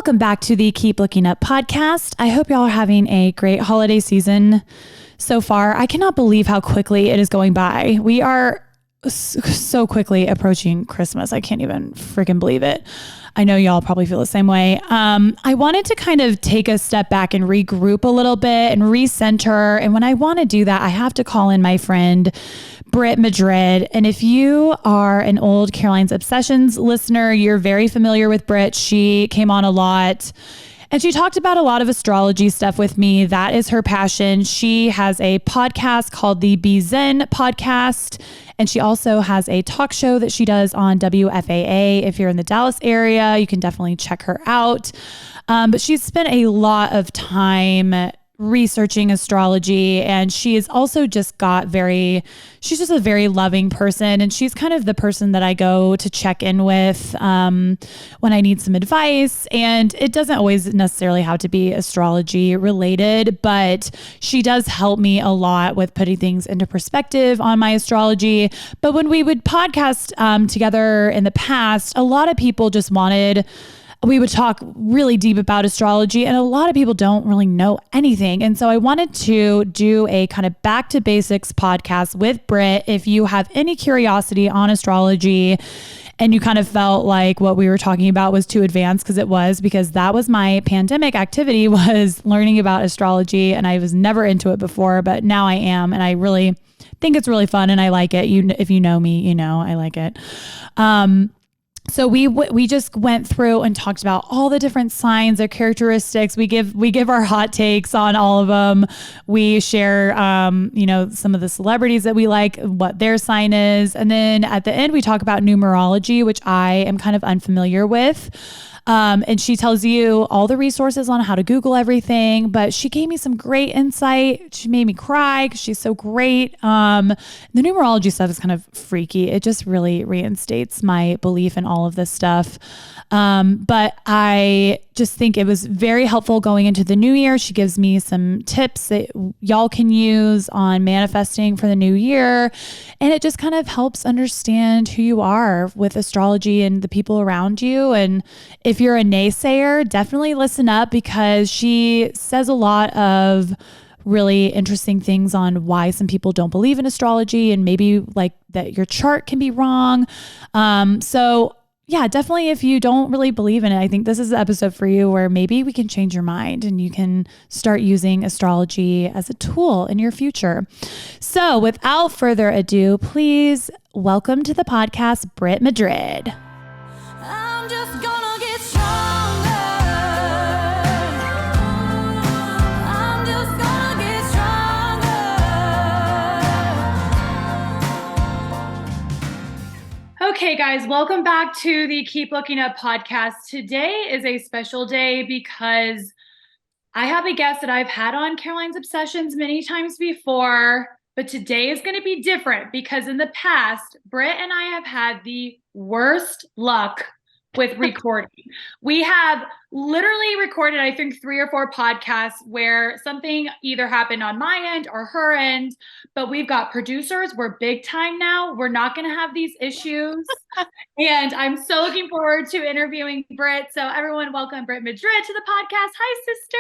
Welcome back to the Keep Looking Up podcast. I hope y'all are having a great holiday season so far. I cannot believe how quickly it is going by. We are so quickly approaching Christmas. I can't even freaking believe it. I know y'all probably feel the same way. I wanted to kind of take a step back and regroup a little bit and recenter. And when I want to do that, I have to call in my friend, Brittany Madrid. And if you are an old Caroline's Obsessions listener, you're very familiar with Britt. She came on a lot and she talked about a lot of astrology stuff with me. That is her passion. She has a podcast called the Be Zen podcast. And she also has a talk show that she does on WFAA. If you're in the Dallas area, you can definitely check her out. But she's spent a lot of time researching astrology, and she is also just she's just a very loving person, and she's kind of the person that I go to check in with when I need some advice. And it doesn't always necessarily have to be astrology related, but she does help me a lot with putting things into perspective on my astrology. But when we would podcast together in the past, a lot of people just we would talk really deep about astrology, and a lot of people don't really know anything. And so I wanted to do a kind of back to basics podcast with Britt. If you have any curiosity on astrology and you kind of felt like what we were talking about was too advanced, because that was my pandemic activity, was learning about astrology. And I was never into it before, but now I am. And I really think it's really fun and I like it. If you know me, you know, I like it. So we just went through and talked about all the different signs, their characteristics. We give our hot takes on all of them. We share, some of the celebrities that we like, what their sign is. And then at the end, we talk about numerology, which I am kind of unfamiliar with. And she tells you all the resources on how to Google everything, but she gave me some great insight. She made me cry because she's so great. The numerology stuff is kind of freaky. It just really reinstates my belief in all of this stuff. But I just think it was very helpful going into the new year. She gives me some tips that y'all can use on manifesting for the new year. And it just kind of helps understand who you are with astrology and the people around you. And if you're a naysayer, definitely listen up, because she says a lot of really interesting things on why some people don't believe in astrology, and maybe like that your chart can be wrong. So yeah, definitely if you don't really believe in it, I think this is the episode for you, where maybe we can change your mind and you can start using astrology as a tool in your future. So without further ado, please welcome to the podcast, Britt Madrid. I'm just gonna get stronger. I'm just gonna get stronger. Okay, guys, welcome back to the Keep Looking Up podcast. Today is a special day because I have a guest that I've had on Caroline's Obsessions many times before, but today is going to be different because in the past, Britt and I have had the worst luck with recording. We have literally recorded, I think, 3 or 4 podcasts where something either happened on my end or her end, but we've got producers. We're big time now. We're not going to have these issues. And I'm so looking forward to interviewing Britt. So everyone, welcome Britt Madrid to the podcast. Hi, sister.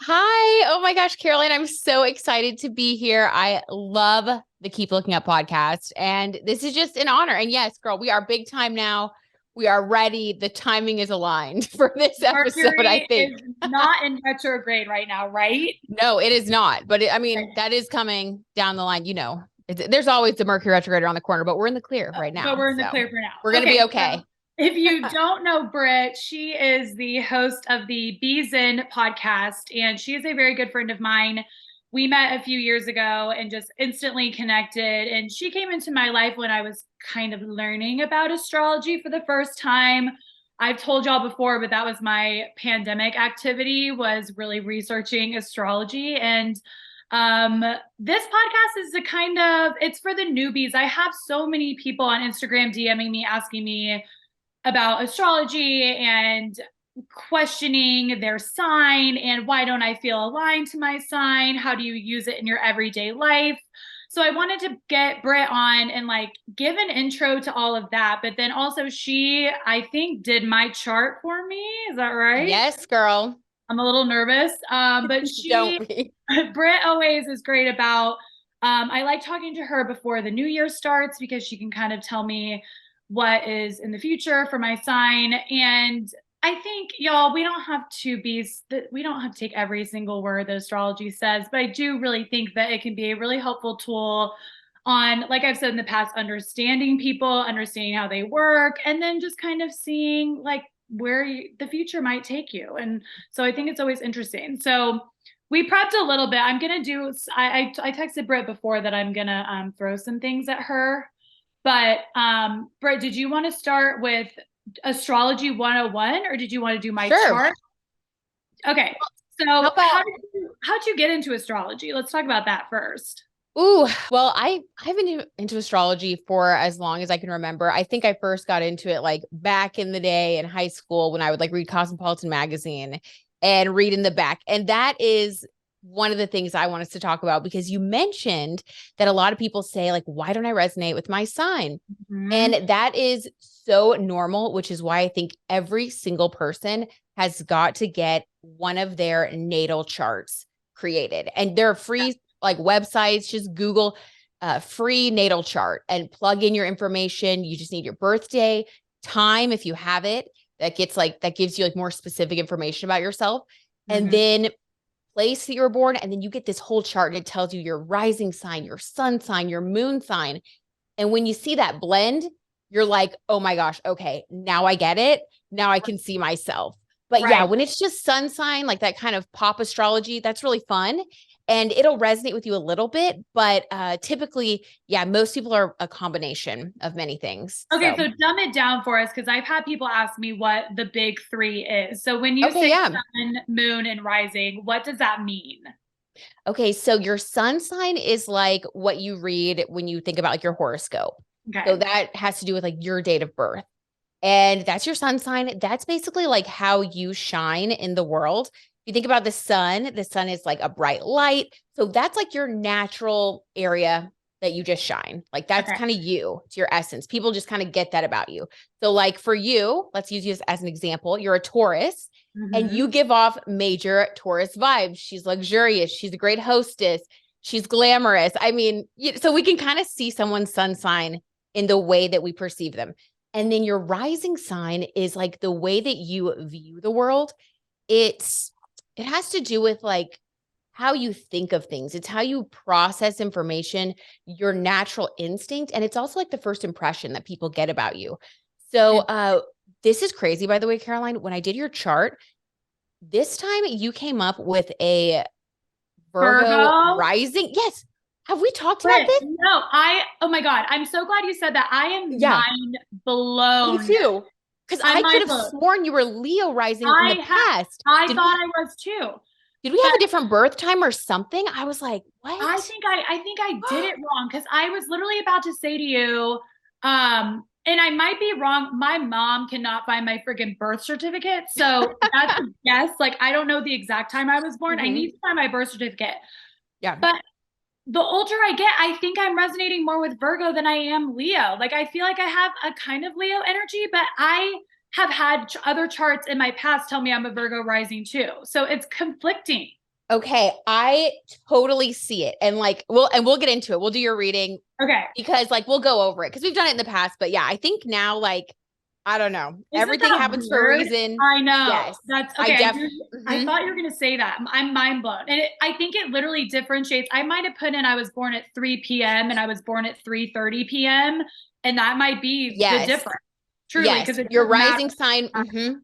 Hi. Oh my gosh, Caroline, I'm so excited to be here. I love the Keep Looking Up podcast, and this is just an honor. And yes, girl, we are big time now. We are ready. The timing is aligned for this episode, I think. Is not in retrograde right now, right? No, it is not. But that is coming down the line. You know, there's always the Mercury retrograde around the corner, but we're in the clear right now. But we're in the clear for now. We're going to be okay. So if you don't know Britt, she is the host of the Be Zen podcast, and she is a very good friend of mine. We met a few years ago and just instantly connected. And she came into my life when I was kind of learning about astrology for the first time. I've told y'all before, but that was my pandemic activity, was really researching astrology. And this podcast is it's for the newbies. I have so many people on Instagram DMing me, asking me about astrology and questioning their sign and why don't I feel aligned to my sign? How do you use it in your everyday life? So I wanted to get Britt on and like give an intro to all of that. But then also she, I think, did my chart for me. Is that right? Yes, girl. I'm a little nervous. But Don't be. Britt always is great about, I like talking to her before the new year starts because she can kind of tell me what is in the future for my sign. And I think, y'all, we don't have to take every single word that astrology says, but I do really think that it can be a really helpful tool on, like I've said in the past, understanding people, understanding how they work, and then just kind of seeing like the future might take you. And so I think it's always interesting. So we prepped a little bit. I texted Britt before that I'm gonna throw some things at her. But Britt, did you want to start with astrology 101 or did you want to do my chart? Okay. So how'd you get into astrology? Let's talk about that first. Ooh, well, I've been into astrology for as long as I can remember. I think I first got into it like back in the day in high school when I would like read Cosmopolitan magazine and read in the back. And that is one of the things I want us to talk about, because you mentioned that a lot of people say like, why don't I resonate with my sign? Mm-hmm. And that is so normal, which is why I think every single person has got to get one of their natal charts created. And they're free like websites. Just Google free natal chart and plug in your information. You just need your birthday, time if you have it. That gives you like more specific information about yourself. Mm-hmm. And then place that you were born, and then you get this whole chart and it tells you your rising sign, your sun sign, your moon sign. And when you see that blend, you're like, oh my gosh, okay, now I get it. Now I can see myself. But yeah, when it's just sun sign, like that kind of pop astrology, that's really fun. And it'll resonate with you a little bit, but typically, yeah, most people are a combination of many things. Okay, so dumb it down for us, because I've had people ask me what the big three is. So when you say sun, moon, and rising, what does that mean? Okay, so your sun sign is like what you read when you think about like your horoscope. Okay. So that has to do with like your date of birth. And that's your sun sign. That's basically like how you shine in the world. You think about the sun is like a bright light. So that's like your natural area that you just shine. Like that's kind of you. It's your essence. People just kind of get that about you. So like for you, let's use you as an example. You're a Taurus, mm-hmm. and you give off major Taurus vibes. She's luxurious. She's a great hostess. She's glamorous. I mean, so we can kind of see someone's sun sign in the way that we perceive them. And then your rising sign is like the way that you view the world. It has to do with like how you think of things. It's how you process information, your natural instinct. And it's also like the first impression that people get about you. So this is crazy, by the way, Caroline. When I did your chart, this time you came up with a Virgo rising. Yes. Have we talked about this? No, oh my God. I'm so glad you said that. I am mind blown. Me too. Because I could have sworn you were Leo rising in the past. I thought I was too. Did we have a different birth time or something? I was like, what? I think I did it wrong, because I was literally about to say to you, and I might be wrong. My mom cannot find my freaking birth certificate. So that's a guess. Like, I don't know the exact time I was born. Mm-hmm. I need to find my birth certificate. Yeah. But the older I get, I think I'm resonating more with Virgo than I am Leo. Like, I feel like I have a kind of Leo energy, but I have had other charts in my past tell me I'm a Virgo rising too. So it's conflicting. Okay. I totally see it. And like, we'll get into it. We'll do your reading. Okay. Because like, we'll go over it because we've done it in the past, but yeah, I think now, like, I don't know. Everything happens for a reason. I know. Yes. That's okay. I thought you were going to say that. I'm mind blown. And I think it literally differentiates. I might have put in, I was born at 3 p.m. and I was born at 3:30 p.m. And that might be the difference. Truly. Because your rising sign. Mm-hmm.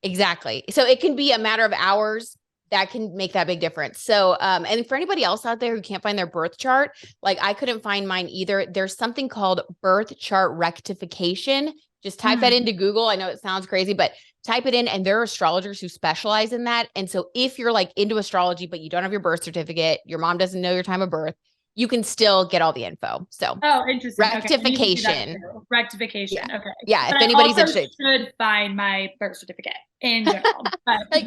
Exactly. So it can be a matter of hours that can make that big difference. So, and for anybody else out there who can't find their birth chart, like I couldn't find mine either. There's something called birth chart rectification. Just type that into Google. I know it sounds crazy, but type it in, and there are astrologers who specialize in that. And so if you're like into astrology, but you don't have your birth certificate, your mom doesn't know your time of birth, you can still get all the info. So interesting. Rectification. Okay. Rectification. Yeah. Okay. Yeah. If anybody's interested, should find my birth certificate in general. But like,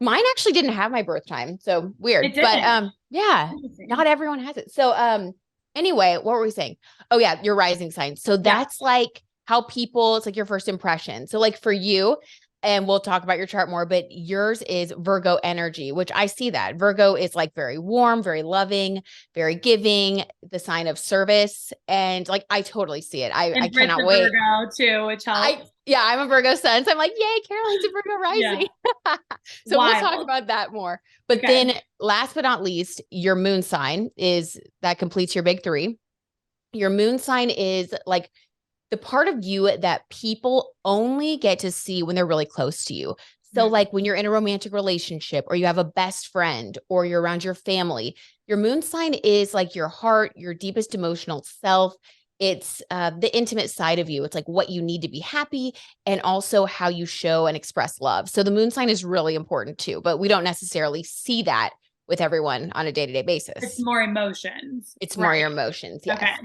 mine actually didn't have my birth time. So weird. But Yeah. Not everyone has it. So, anyway, what were we saying? Oh yeah, your rising sign. So that's like how people, it's like your first impression. So like for you, and we'll talk about your chart more, but yours is Virgo energy, which I see that. Virgo is like very warm, very loving, very giving, the sign of service. And like, I totally see it. I Brit's cannot a wait. Virgo too, which helps. Yeah, I'm a Virgo sun. So I'm like, yay, Caroline's a Virgo rising. So we'll talk about that more. But then last but not least, your moon sign is that completes your big three. Your moon sign is like the part of you that people only get to see when they're really close to you. So like when you're in a romantic relationship or you have a best friend or you're around your family, your moon sign is like your heart, your deepest emotional self. It's the intimate side of you. It's like what you need to be happy and also how you show and express love. So the moon sign is really important too, but we don't necessarily see that with everyone on a day-to-day basis. It's more emotions. It's more your emotions. Yes.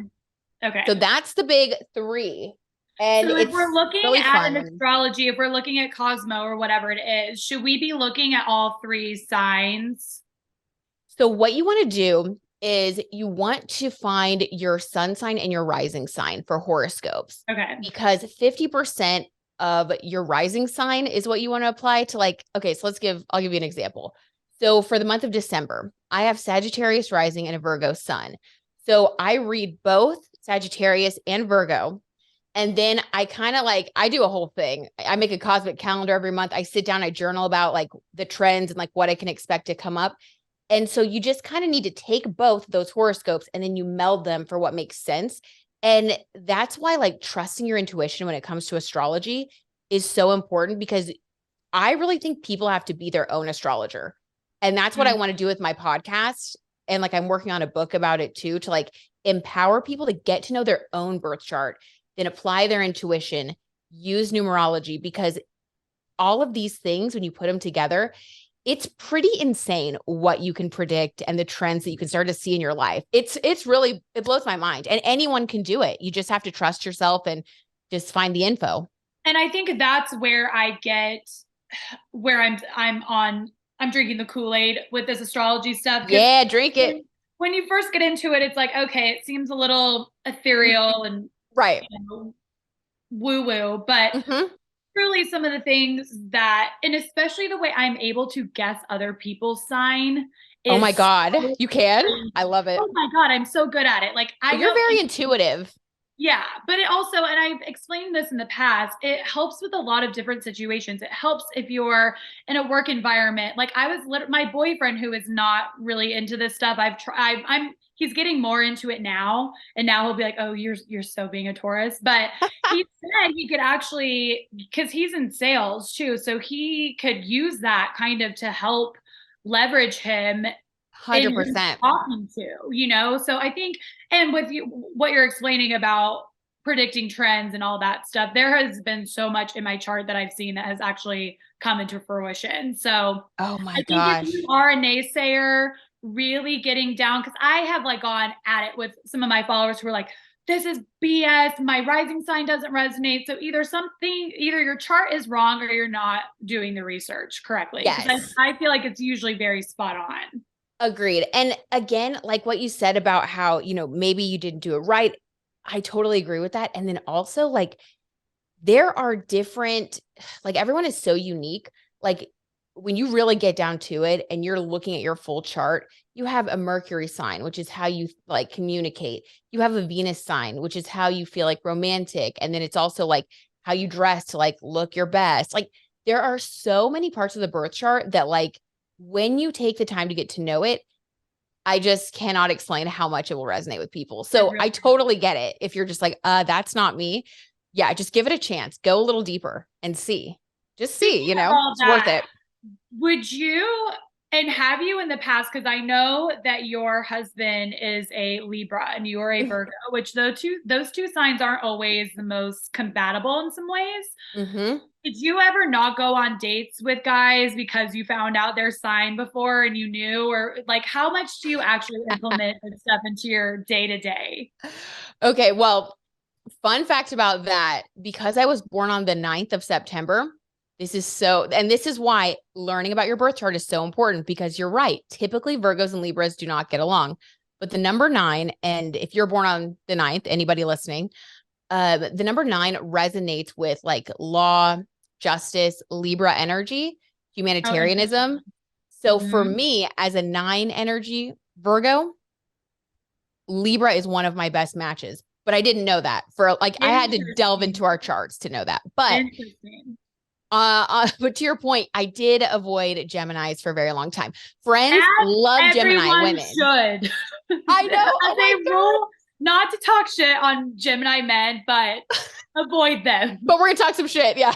Okay. So that's the big three. And so if we're looking really at an astrology, if we're looking at Cosmo or whatever it is, should we be looking at all three signs? So what you want to do is you want to find your sun sign and your rising sign for horoscopes. Okay. Because 50% of your rising sign is what you want to apply to like, okay, so I'll give you an example. So for the month of December, I have Sagittarius rising and a Virgo sun. So I read both Sagittarius and Virgo. And then I kind of like, I do a whole thing. I make a cosmic calendar every month. I sit down, I journal about like the trends and like what I can expect to come up. And so you just kind of need to take both those horoscopes and then you meld them for what makes sense. And that's why like trusting your intuition when it comes to astrology is so important, because I really think people have to be their own astrologer. And that's what I want to do with my podcast. And like, I'm working on a book about it too, to like empower people to get to know their own birth chart, then apply their intuition, use numerology, because all of these things, when you put them together, it's pretty insane what you can predict and the trends that you can start to see in your life. It's really, it blows my mind, and anyone can do it. You just have to trust yourself and just find the info. And I think that's where I'm drinking the Kool-Aid with this astrology stuff. Yeah, drink it. When you first get into it, it's like, okay, it seems a little ethereal and right, woo-woo, but truly some of the things that, and especially the way I'm able to guess other people's sign. Oh my God, you can? I love it. Oh my God, I'm so good at it. Like you're very intuitive. Yeah, but it also, and I've explained this in the past, it helps with a lot of different situations. It helps if you're in a work environment. Like my boyfriend, who is not really into this stuff, he's getting more into it now. And now he'll be like, oh, you're so being a Taurus. But he said he could actually, because he's in sales too, so he could use that kind of to help leverage him 100% talking to, so I think, and with what you're explaining about predicting trends and all that stuff, there has been so much in my chart that I've seen that has actually come into fruition. So oh my gosh, if you are a naysayer, really getting down, because I have like gone at it with some of my followers who are like, this is BS, my rising sign doesn't resonate. So either your chart is wrong or you're not doing the research correctly. Yes. I feel like it's usually very spot on. Agreed. And again, like what you said about how, maybe you didn't do it right. I totally agree with that. And then also like there are different, like everyone is so unique. Like when you really get down to it and you're looking at your full chart, you have a Mercury sign, which is how you like communicate. You have a Venus sign, which is how you feel like romantic. And then it's also like how you dress to like look your best. Like there are so many parts of the birth chart that like, when you take the time to get to know it, I just cannot explain how much it will resonate with people. So I totally get it. If you're just like, that's not me. Yeah, just give it a chance. Go a little deeper and see. Just see, it's worth it. Would you, and have you in the past, because I know that your husband is a Libra and you're a Virgo, which those two signs aren't always the most compatible in some ways. Did you ever not go on dates with guys because you found out their sign before and you knew, or like how much do you actually implement this stuff into your day-to-day? Okay, well, fun fact about that, because I was born on the 9th of September, This is why learning about your birth chart is so important, because you're right. Typically Virgos and Libras do not get along, but the number 9, and if you're born on the 9th, anybody listening, the number 9 resonates with like law, justice, Libra energy, humanitarianism. So for me as a 9 energy Virgo, Libra is one of my best matches, but I didn't know that for like, I had to delve into our charts to know that, but but to your point, I did avoid Geminis for a very long time. Friends love Gemini women. Should. I know. As a rule, not to talk shit on Gemini men, but avoid them. But we're gonna talk some shit. Yeah.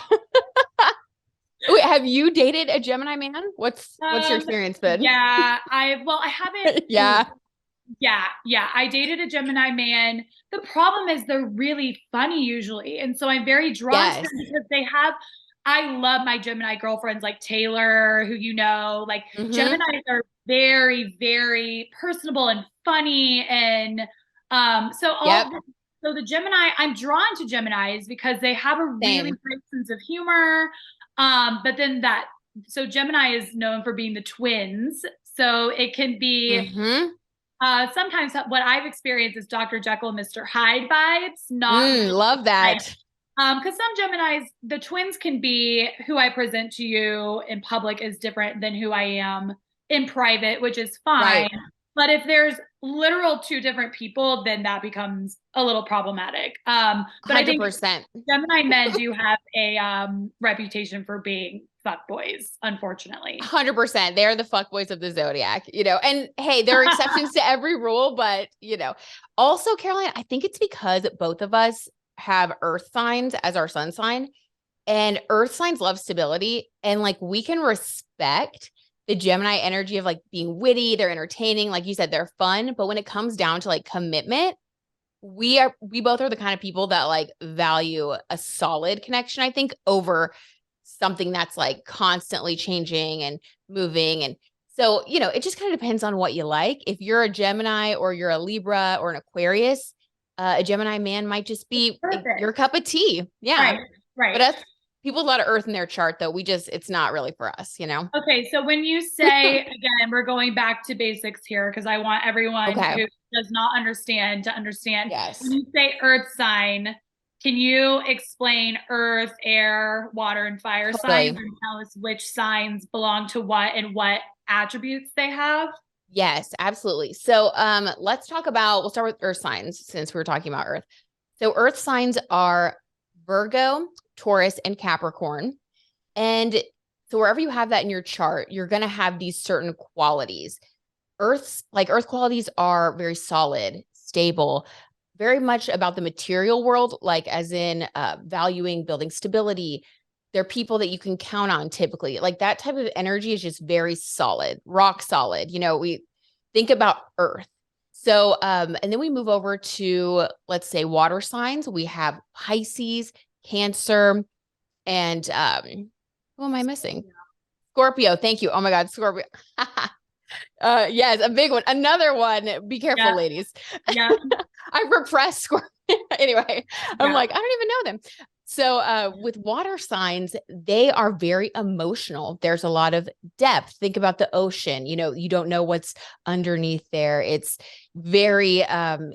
Wait, have you dated a Gemini man? What's your experience been? Yeah, I haven't. Yeah. Yeah. I dated a Gemini man. The problem is they're really funny usually. And so I'm very drawn to them because I love my Gemini girlfriends like Taylor, who like Geminis are very, very personable and funny. And so the Gemini, I'm drawn to Geminis because they have a really great sense of humor. But then so Gemini is known for being the twins. So it can be sometimes what I've experienced is Dr. Jekyll and Mr. Hyde vibes. Love that. Because some Geminis, the twins can be who I present to you in public is different than who I am in private, which is fine. Right. But if there's literal 2 different people, then that becomes a little problematic. But 100%. I think Gemini men do have a reputation for being fuckboys, unfortunately. 100%. They're the fuckboys of the zodiac, and hey, there are exceptions to every rule, but also Caroline, I think it's because both of us have earth signs as our sun sign, and earth signs love stability. And like, we can respect the Gemini energy of like being witty, they're entertaining, like you said, they're fun. But when it comes down to like commitment, we both are the kind of people that like value a solid connection, I think, over something that's like constantly changing and moving. And so, it just kind of depends on what you like. If you're a Gemini or you're a Libra or an Aquarius, a Gemini man might just be your cup of tea. Yeah. Right. But people with a lot of earth in their chart, though, it's not really for us, Okay. So when you say, again, we're going back to basics here, because I want everyone who does not understand to understand. Yes. When you say earth sign, can you explain earth, air, water, and fire signs and tell us which signs belong to what and what attributes they have? Yes, absolutely. So we'll start with earth signs since we're talking about earth. So earth signs are Virgo, Taurus, and Capricorn. And so wherever you have that in your chart, you're going to have these certain qualities. Earth qualities are very solid, stable, very much about the material world, like as in valuing building stability. They're people that you can count on typically. Like that type of energy is just very solid, rock solid. We think about earth. So, and then we move over to, let's say, water signs. We have Pisces, Cancer, and who am I missing? Scorpio. Thank you. Oh my God, Scorpio. Yes, a big one. Another one. Be careful, ladies. Yeah. I repressed Scorpio. Anyway, I'm like, I don't even know them. So with water signs, they are very emotional. There's a lot of depth. Think about the ocean. You don't know what's underneath there. It's very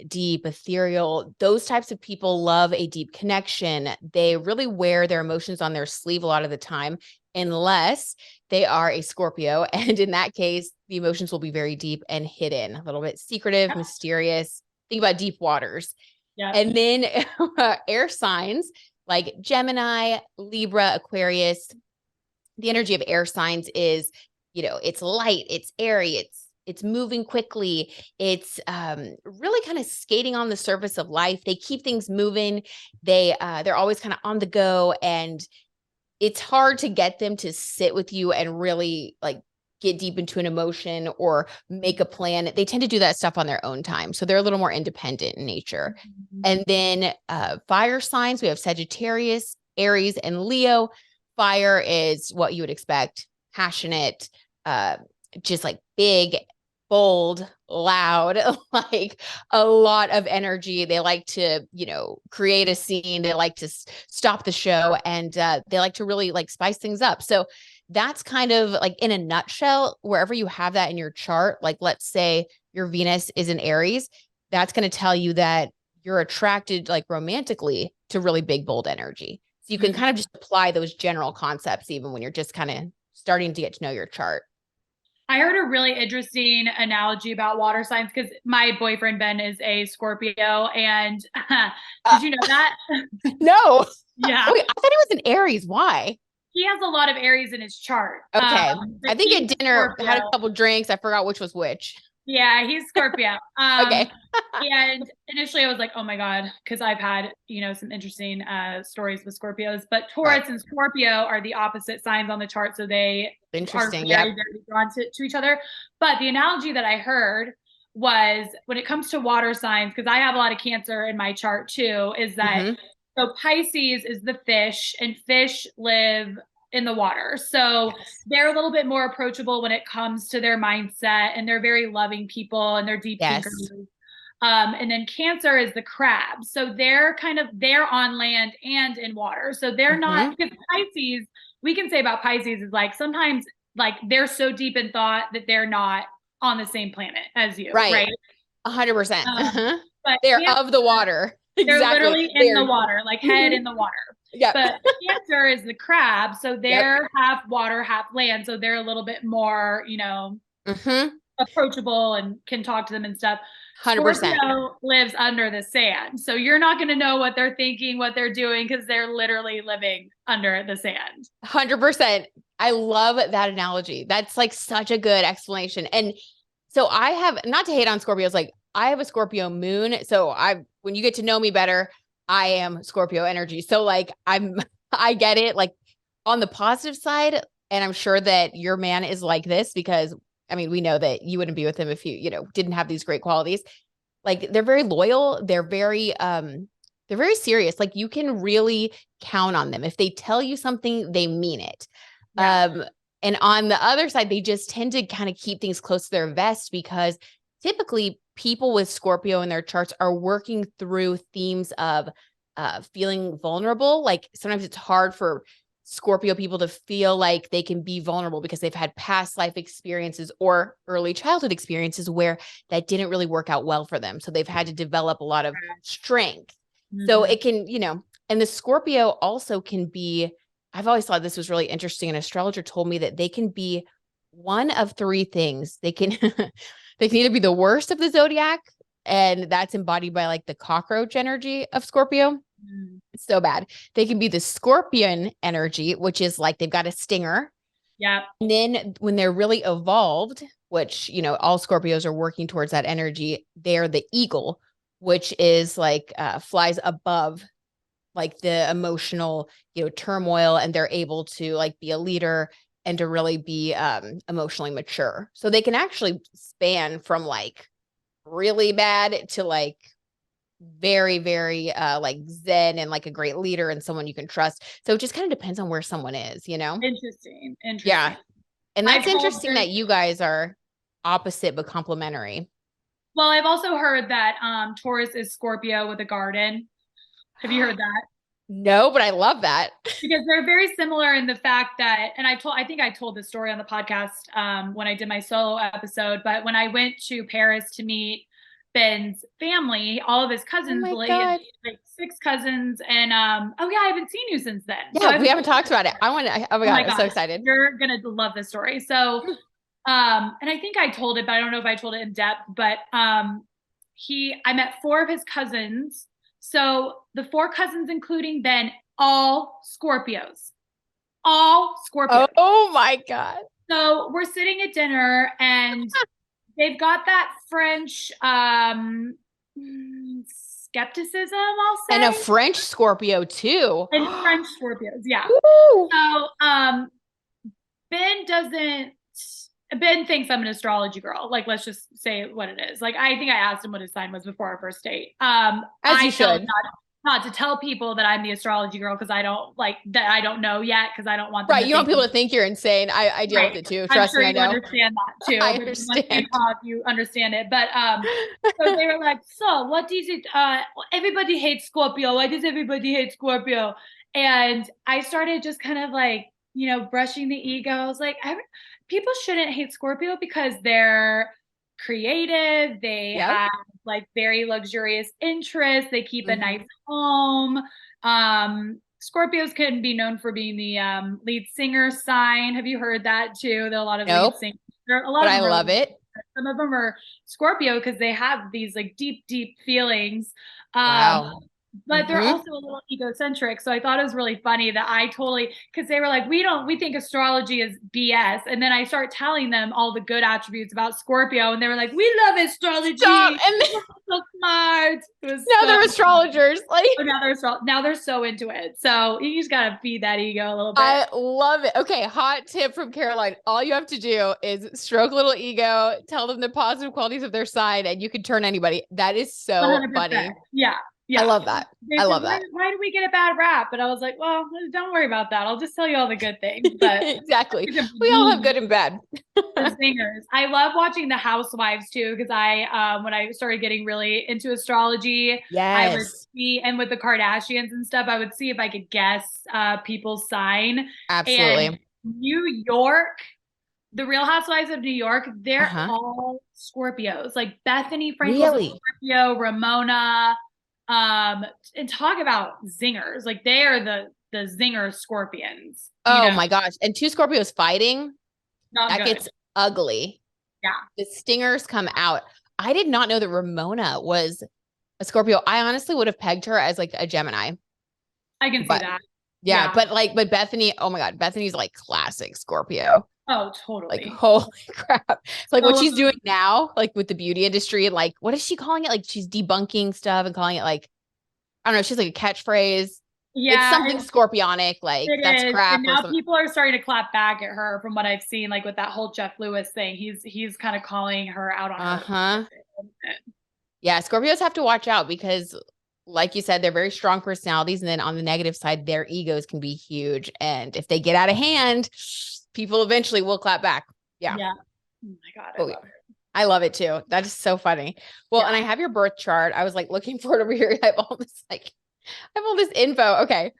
deep, ethereal. Those types of people love a deep connection. They really wear their emotions on their sleeve a lot of the time, unless they are a Scorpio. And in that case, the emotions will be very deep and hidden, a little bit secretive, mysterious. Think about deep waters. Yeah. And then air signs like Gemini, Libra, Aquarius. The energy of air signs is, it's light, it's airy, it's moving quickly. It's really kind of skating on the surface of life. They keep things moving. They're always kind of on the go, and it's hard to get them to sit with you and really like get deep into an emotion or make a plan. They tend to do that stuff on their own time. So they're a little more independent in nature. Mm-hmm. And then fire signs, we have Sagittarius, Aries, and Leo. Fire is what you would expect, passionate, just like big, bold, loud, like a lot of energy. They like to, create a scene. They like to stop the show, and they like to really like spice things up. So that's kind of like in a nutshell, wherever you have that in your chart, like let's say your Venus is in Aries, that's going to tell you that you're attracted like romantically to really big, bold energy. So you can kind of just apply those general concepts even when you're just kind of starting to get to know your chart. I heard a really interesting analogy about water signs because my boyfriend Ben is a Scorpio, and did you know that? No. Yeah. Wait, I thought he was an Aries. Why? He has a lot of Aries in his chart. Okay. I think at dinner, Scorpio. had a couple drinks. I forgot which was which. Yeah, he's Scorpio. Okay. And initially I was like, oh my God, because I've had, some interesting stories with Scorpios, but Taurus and Scorpio are the opposite signs on the chart. So they are very, very drawn to each other. But the analogy that I heard was when it comes to water signs, because I have a lot of Cancer in my chart too, is that so Pisces is the fish, and fish live in the water. So they're a little bit more approachable when it comes to their mindset, and they're very loving people, and they're deep thinkers. And then Cancer is the crab. So they're on land and in water. So they're not, because Pisces, we can say about Pisces is like, sometimes like they're so deep in thought that they're not on the same planet as you. Right. 100%. But they're of the water. They're literally in the water, like head in the water. Yeah. But Cancer is the crab. So they're half water, half land. So they're a little bit more, approachable and can talk to them and stuff. 100%. Scorpio lives under the sand. So you're not going to know what they're thinking, what they're doing, because they're literally living under the sand. 100%. I love that analogy. That's like such a good explanation. And so I have, not to hate on Scorpios, like I have a Scorpio moon. So when you get to know me better, I am Scorpio energy. So like I get it like on the positive side. And I'm sure that your man is like this because I mean, we know that you wouldn't be with him if you didn't have these great qualities. Like they're very loyal. They're very serious. Like you can really count on them. If they tell you something, they mean it. Yeah. And on the other side, they just tend to kind of keep things close to their vest because typically people with Scorpio in their charts are working through themes of feeling vulnerable. Like sometimes it's hard for Scorpio people to feel like they can be vulnerable because they've had past life experiences or early childhood experiences where that didn't really work out well for them. So they've had to develop a lot of strength. So it can, and the Scorpio also can be, I've always thought this was really interesting. An astrologer told me that they can be one of three things. They can, they can either be the worst of the zodiac, and that's embodied by like the cockroach energy of Scorpio. It's so bad. They can be the scorpion energy, which is like they've got a stinger. Yeah. And then when they're really evolved, which, all Scorpios are working towards that energy, they're the eagle, which is like flies above like the emotional, turmoil, and they're able to like be a leader and to really be emotionally mature. So they can actually span from like really bad to like very, very like zen and like a great leader and someone you can trust. So it just kind of depends on where someone is, Interesting. Yeah. And that's interesting that you guys are opposite but complementary. Well, I've also heard that Taurus is Scorpio with a garden. Have you heard that? No, but I love that. Because they're very similar in the fact that, and I think I told this story on the podcast when I did my solo episode, but when I went to Paris to meet Ben's family, all of his cousins, like 6 cousins, and oh yeah, I haven't seen you since then. Yeah, so we haven't talked about it. Oh my God, I'm so excited. You're gonna love this story. So, and I think I told it, but I don't know if I told it in depth. But I met 4 of his cousins. So the 4 cousins, including Ben, all Scorpios. Oh my God. So we're sitting at dinner and they've got that French skepticism, I'll say. And a French Scorpio too. And French Scorpios, yeah. Woo! So Ben thinks I'm an astrology girl. Like, let's just say what it is. Like, I think I asked him what his sign was before our first date. As you should. not to tell people that I'm the astrology girl because I don't know yet because I don't want them Right. to You don't think want people to think you're insane. I deal with it too. I'm Trust sure me, I you know. understand that too. I But understand. once we talk, you understand it. But so they were like, so what is it? Everybody hates Scorpio. Why does everybody hate Scorpio? And I started just kind of like, brushing the ego. I was like, people shouldn't hate Scorpio because they're creative. They Yep. have like very luxurious interests. They keep a nice home. Scorpios can be known for being the lead singer sign. Have you heard that too? There are a lot of lead singers. But I love it. Some of them are Scorpio because they have these like deep, deep feelings. Wow. But they're also a little egocentric. So I thought it was really funny that because they were like, we think astrology is BS. And then I start telling them all the good attributes about Scorpio. And they were like, we love astrology. Stop. And then, so smart. Now they're astrologers. Like now they're so into it. So you just got to feed that ego a little bit. I love it. Okay. Hot tip from Caroline. All you have to do is stroke a little ego, tell them the positive qualities of their sign, and you can turn anybody. That is so 100%. funny. Yeah. Yeah. I love that. I love that. Why do we get a bad rap? But I was like, well, don't worry about that. I'll just tell you all the good things. But exactly. We all have good and bad. The singers. I love watching the Housewives too, because when I started getting really into astrology, I would see, and with the Kardashians and stuff, I would see if I could guess people's sign. Absolutely. And New York, the Real Housewives of New York, they're all Scorpios. Like Bethany Frankel's a Scorpio, Ramona. And talk about zingers. Like they are the zinger scorpions. Oh my gosh. And two Scorpios fighting. That gets ugly. Yeah. The stingers come out. I did not know that Ramona was a Scorpio. I honestly would have pegged her as like a Gemini. I can see that. Yeah. But Bethany, oh my God. Bethany's like classic Scorpio. Oh, totally. Like, holy crap. It's like what she's doing now, like with the beauty industry, like, what is she calling it? Like she's debunking stuff and calling it like, I don't know. She's like a catchphrase. Yeah. It's something scorpionic. Like that's crap. And now people are starting to clap back at her from what I've seen, like with that whole Jeff Lewis thing. He's kind of calling her out on her. Yeah. Scorpios have to watch out because like you said, they're very strong personalities. And then on the negative side, their egos can be huge. And if they get out of hand, people eventually will clap back. Yeah. Yeah. Oh my God. I love it too. That is so funny. Well, and I have your birth chart. I was like looking for it over here. I have all this info. Okay.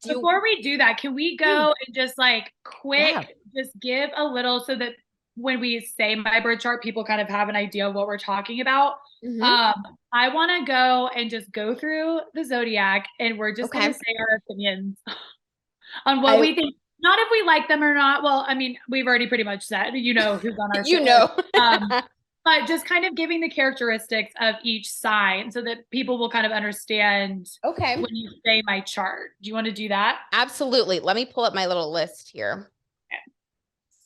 Before we do that, can we go and just like quick, just give a little so that when we say my birth chart, people kind of have an idea of what we're talking about. I want to go and just go through the zodiac and we're just going to say our opinions on what we think. Not if we like them or not. Well, I mean, we've already pretty much said, who's on our show. But just kind of giving the characteristics of each sign so that people will kind of understand when you say my chart. Do you want to do that? Absolutely. Let me pull up my little list here. Okay.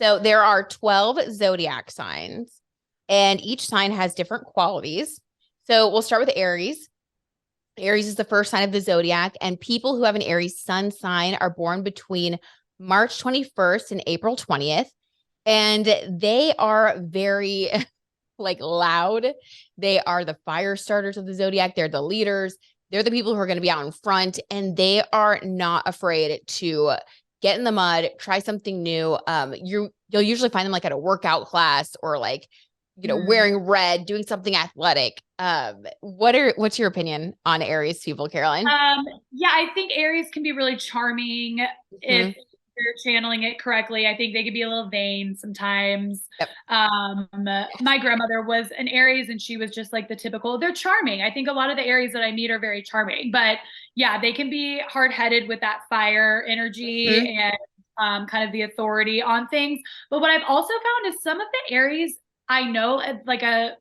So there are 12 zodiac signs and each sign has different qualities. So we'll start with Aries. Aries is the first sign of the zodiac, and people who have an Aries sun sign are born between March 21st and April 20th. And they are very like loud. They are the fire starters of the zodiac. They're the leaders. They're the people who are going to be out in front, and they are not afraid to get in the mud, try something new. You'll usually find them like at a workout class or like, wearing red, doing something athletic. What's your opinion on Aries people, Caroline? Yeah, I think Aries can be really charming if you're channeling it correctly. I think they could be a little vain sometimes. Yep. My grandmother was an Aries and she was just like the typical, they're charming. I think a lot of the Aries that I meet are very charming, but yeah, they can be hard-headed with that fire energy and kind of the authority on things. But what I've also found is some of the Aries I know, like a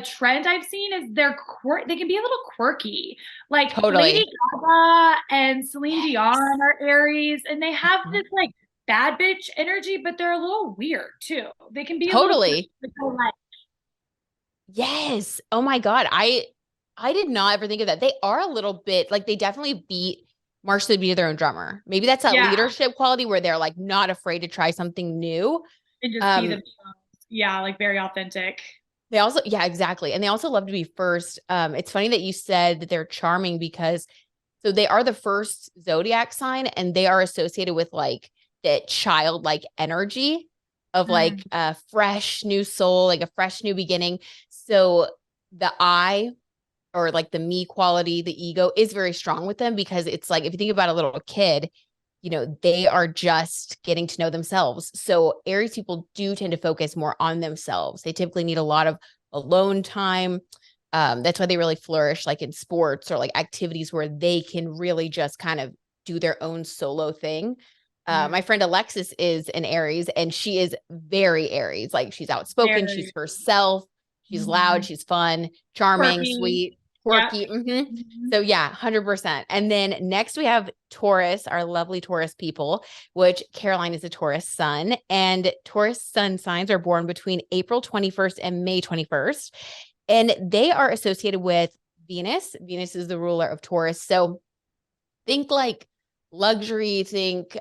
trend I've seen is they can be a little quirky. Like Lady Gaga and Celine Dion are Aries, and they have this like bad bitch energy, but they're a little weird too. They can be a little yes. Oh my God. I did not ever think of that. They are a little bit like they definitely beat March to be their own drummer. Maybe that's that leadership quality where they're like not afraid to try something new and just be themselves. Yeah, like very authentic. They also, yeah, exactly. And they also love to be first. It's funny that you said that they're charming because so they are the first zodiac sign and they are associated with like that childlike energy of like a fresh new soul, like a fresh new beginning. So the I or like the me quality, the ego is very strong with them because it's like, if you think about a little kid, you know, they are just getting to know themselves. So Aries people do tend to focus more on themselves. They typically need a lot of alone time. That's why they really flourish like in sports or like activities where they can really just kind of do their own solo thing. My friend Alexis is an Aries and she is very Aries. Like she's outspoken, she's herself, she's loud, she's fun, charming, Quirky. sweet, quirky. Yep. So yeah, 100%. And then next we have Taurus, our lovely Taurus people, which Caroline is a Taurus sun, and Taurus sun signs are born between April 21st and May 21st. And they are associated with Venus. Venus is the ruler of Taurus. So think like luxury, think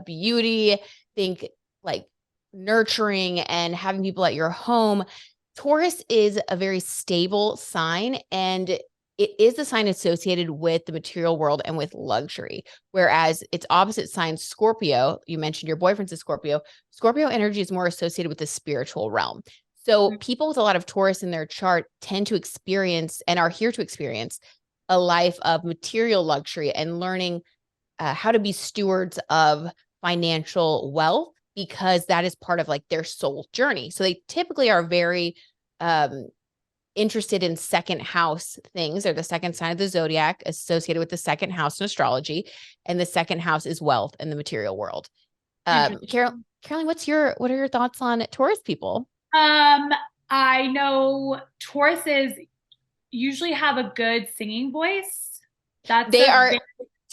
beauty, think like nurturing and having people at your home. Taurus is a very stable sign and it is the sign associated with the material world and with luxury. Whereas its opposite sign, Scorpio, you mentioned your boyfriend's a Scorpio. Scorpio energy is more associated with the spiritual realm. So people with a lot of Taurus in their chart tend to experience and are here to experience a life of material luxury and learning how to be stewards of financial wealth because that is part of like their soul journey. So they typically are very interested in second house things. They're the second sign of the zodiac associated with the second house in astrology. And the second house is wealth in the material world. Caroline, what are your thoughts on Taurus people? I know Tauruses usually have a good singing voice. They are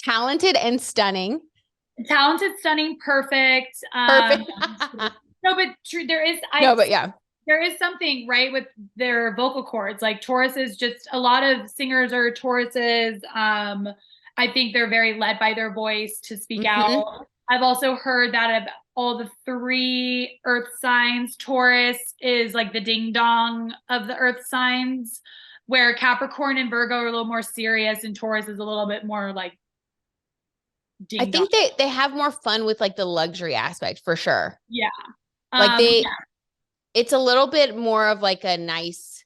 talented and stunning. Talented, stunning, perfect. Perfect. No, but true. There is something right with their vocal cords. Like Taurus is just a lot of singers are Tauruses. I think they're very led by their voice to speak out. I've also heard that of all the 3 earth signs, Taurus is like the ding dong of the earth signs, where Capricorn and Virgo are a little more serious and Taurus is a little bit more like ding dong. I think they have more fun with like the luxury aspect for sure. Yeah. Like it's a little bit more of like a nice,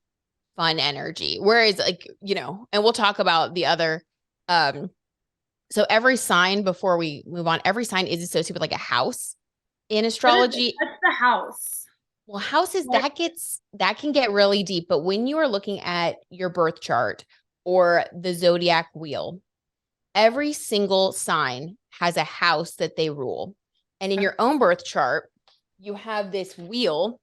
fun energy. Whereas like, you know, and we'll talk about the other, so every sign before we move on, every sign is associated with like a house in astrology. What's the house? Well, houses that can get really deep, but when you are looking at your birth chart or the zodiac wheel, every single sign has a house that they rule. And in your own birth chart, you have this wheel.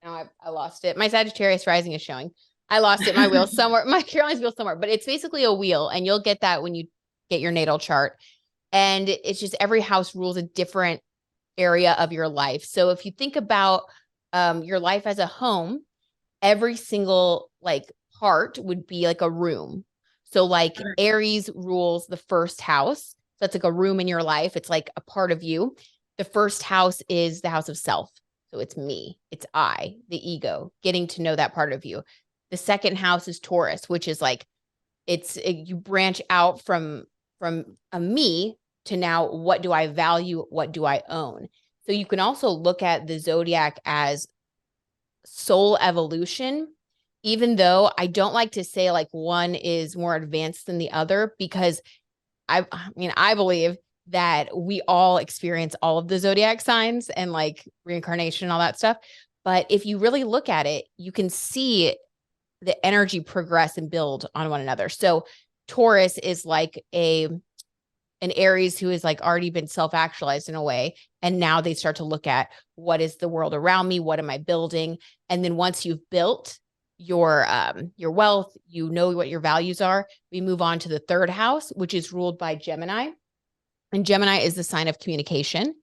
Now I lost it. My Sagittarius rising is showing. I lost it. My wheel somewhere, my Caroline's wheel somewhere, but it's basically a wheel and you'll get that when you get your natal chart. And it's just every house rules a different area of your life. So if you think about your life as a home, every single like part would be like a room. So like Aries rules the first house. So that's like a room in your life. It's like a part of you. The first house is the house of self. So it's me, it's I, the ego, getting to know that part of you. The second house is Taurus, which is like, you branch out from a me to now, what do I value? What do I own? So you can also look at the zodiac as soul evolution, even though I don't like to say like one is more advanced than the other, because I believe that we all experience all of the zodiac signs and like reincarnation and all that stuff. But if you really look at it, you can see the energy progress and build on one another. So Taurus is like an Aries who has like already been self-actualized in a way. And now they start to look at what is the world around me? What am I building? And then once you've built your wealth, you know what your values are. We move on to the third house, which is ruled by Gemini. And Gemini is the sign of communication.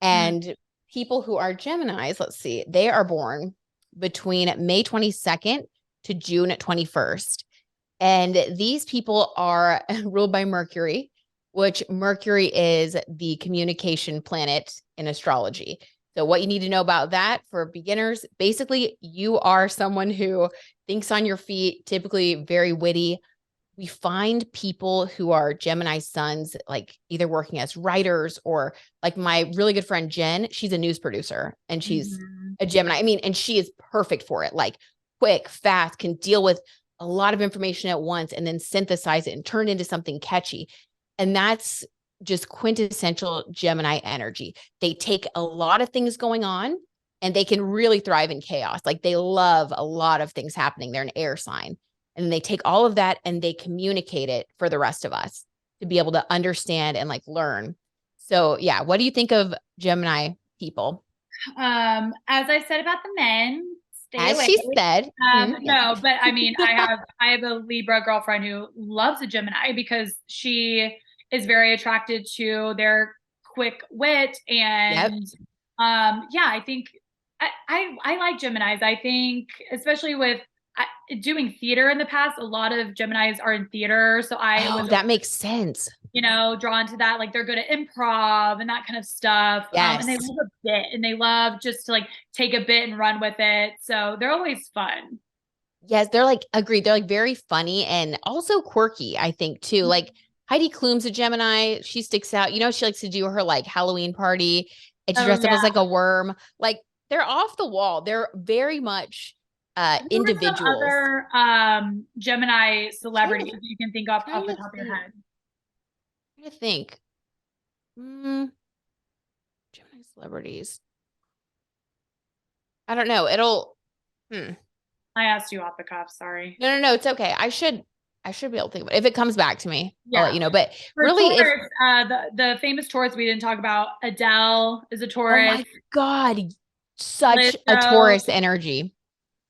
And people who are Geminis, let's see, they are born between May 22nd to June 21st. And these people are ruled by Mercury, which Mercury is the communication planet in astrology. So what you need to know about that for beginners, basically you are someone who thinks on your feet, typically very witty. We find people who are Gemini suns, like either working as writers or like my really good friend, Jen, she's a news producer and she's a Gemini. I mean, and she is perfect for it. Like quick, fast, can deal with a lot of information at once and then synthesize it and turn it into something catchy. And that's just quintessential Gemini energy. They take a lot of things going on and they can really thrive in chaos. Like they love a lot of things happening. They're an air sign. And they take all of that and they communicate it for the rest of us to be able to understand and like learn. So yeah, what do you think of Gemini people? As I said about the men, stay As away. she said. No, but I mean, I have a Libra girlfriend who loves a Gemini because she is very attracted to their quick wit and yeah, I think I like Geminis. I think especially with doing theater in the past, a lot of Geminis are in theater. So that makes sense. Drawn to that. Like they're good at improv and that kind of stuff. Yes. And they love a bit and they love just to like take a bit and run with it. So they're always fun. Yes, they're like, agreed. They're like very funny and also quirky, I think too. Mm-hmm. Like Heidi Klum's a Gemini. She sticks out. You know, she likes to do her like Halloween party and she dressed up as like a worm. Like they're off the wall. They're very much individuals. Other Gemini celebrities you can think of off the top of your head. I'm trying to think. Gemini celebrities. I don't know. I asked you off the cuff. Sorry. No. It's okay. I should be able to think about it. If it comes back to me, yeah. I'll let you know. But for really, Taurus, the famous Taurus we didn't talk about, Adele is a Taurus. Oh my God. Such a Taurus energy.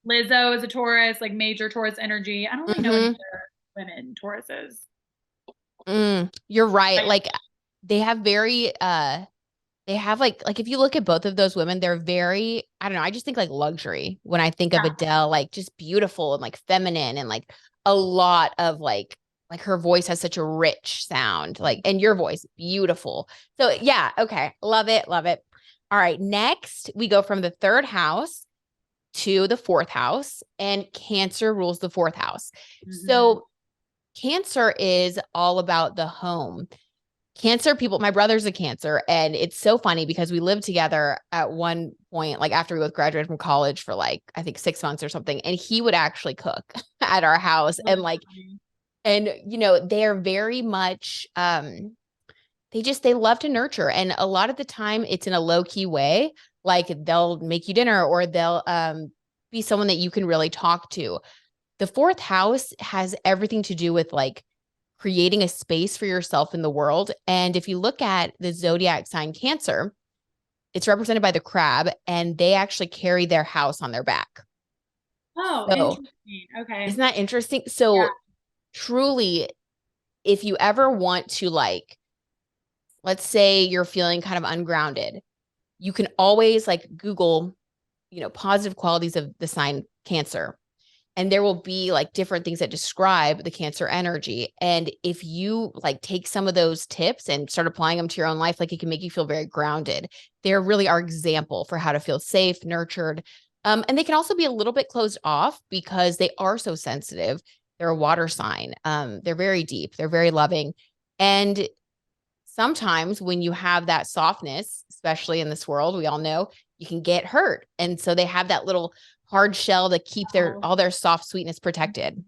Lizzo is a Taurus, like major Taurus energy. I don't really know any other women Tauruses. You're right. Like they have very, they have like if you look at both of those women, they're very, I don't know. I just think like luxury when I think of Adele, like just beautiful and like feminine and like a lot of like her voice has such a rich sound, like, and your voice, beautiful. So yeah. Okay. Love it. Love it. All right. Next we go from the third house to the fourth house, and Cancer rules the fourth house. So Cancer is all about the home. Cancer people, my brother's a Cancer, and it's so funny because we lived together at one point, like after we both graduated from college for like, I think 6 months or something. And he would actually cook at our house. And like, and you know, they're very much, they love to nurture. And a lot of the time it's in a low key way. Like they'll make you dinner or they'll be someone that you can really talk to. The fourth house has everything to do with like creating a space for yourself in the world. And if you look at the zodiac sign Cancer, it's represented by the crab, and they actually carry their house on their back. Oh, so, interesting. Okay. Isn't that interesting? So truly, if you ever want to like, let's say you're feeling kind of ungrounded, you can always like Google, you know, positive qualities of the sign Cancer. And there will be like different things that describe the Cancer energy. And if you like take some of those tips and start applying them to your own life, like it can make you feel very grounded. They're really our example for how to feel safe, nurtured. And they can also be a little bit closed off because they are so sensitive. They're a water sign. They're very deep. They're very loving. And sometimes when you have that softness, especially in this world, we all know you can get hurt. And so they have that little hard shell to keep all their soft sweetness protected.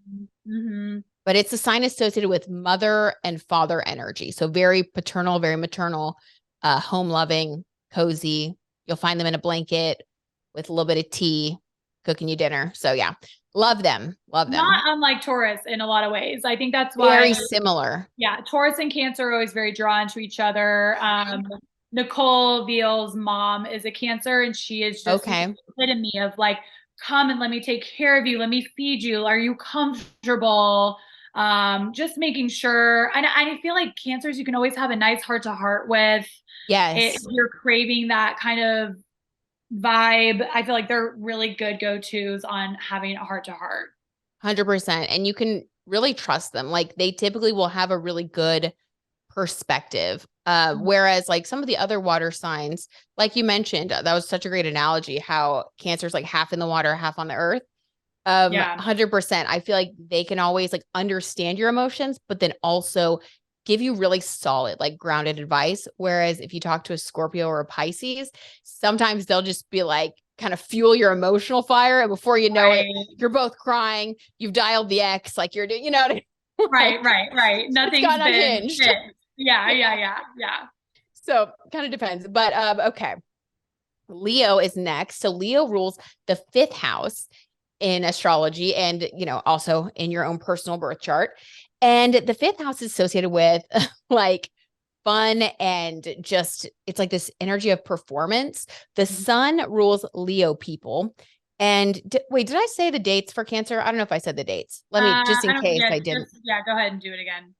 But it's a sign associated with mother and father energy. So very paternal, very maternal, home loving, cozy. You'll find them in a blanket with a little bit of tea, cooking you dinner. So yeah, love them. Love them. Not unlike Taurus in a lot of ways. I think that's why. Very similar. Yeah. Taurus and Cancer are always very drawn to each other. Nicole Veal's mom is a Cancer, and she is just the epitome of like, come and let me take care of you. Let me feed you. Are you comfortable? Just making sure. And I feel like Cancers, you can always have a nice heart to heart with. Yes. If you're craving that kind of vibe, I feel like they're really good go-tos on having a heart to heart. 100%. And you can really trust them. Like they typically will have a really good perspective Whereas like some of the other water signs, like you mentioned, that was such a great analogy, how Cancer's like half in the water, half on the earth. 100%. I feel like they can always like understand your emotions, but then also give you really solid, like grounded advice. Whereas if you talk to a Scorpio or a Pisces, sometimes they'll just be like, kind of fuel your emotional fire. And before you know it, you're both crying. You've dialed the ex, like you're doing, you know what I mean? Right. Nothing's been unhinged. Yeah. So kind of depends. But okay. Leo is next. So Leo rules the 5th house in astrology and, also in your own personal birth chart. And the 5th house is associated with like fun and just, it's like this energy of performance. The sun rules Leo people. And wait, did I say the dates for Cancer? I don't know if I said the dates. Let me, just in case I didn't. Go ahead and do it again.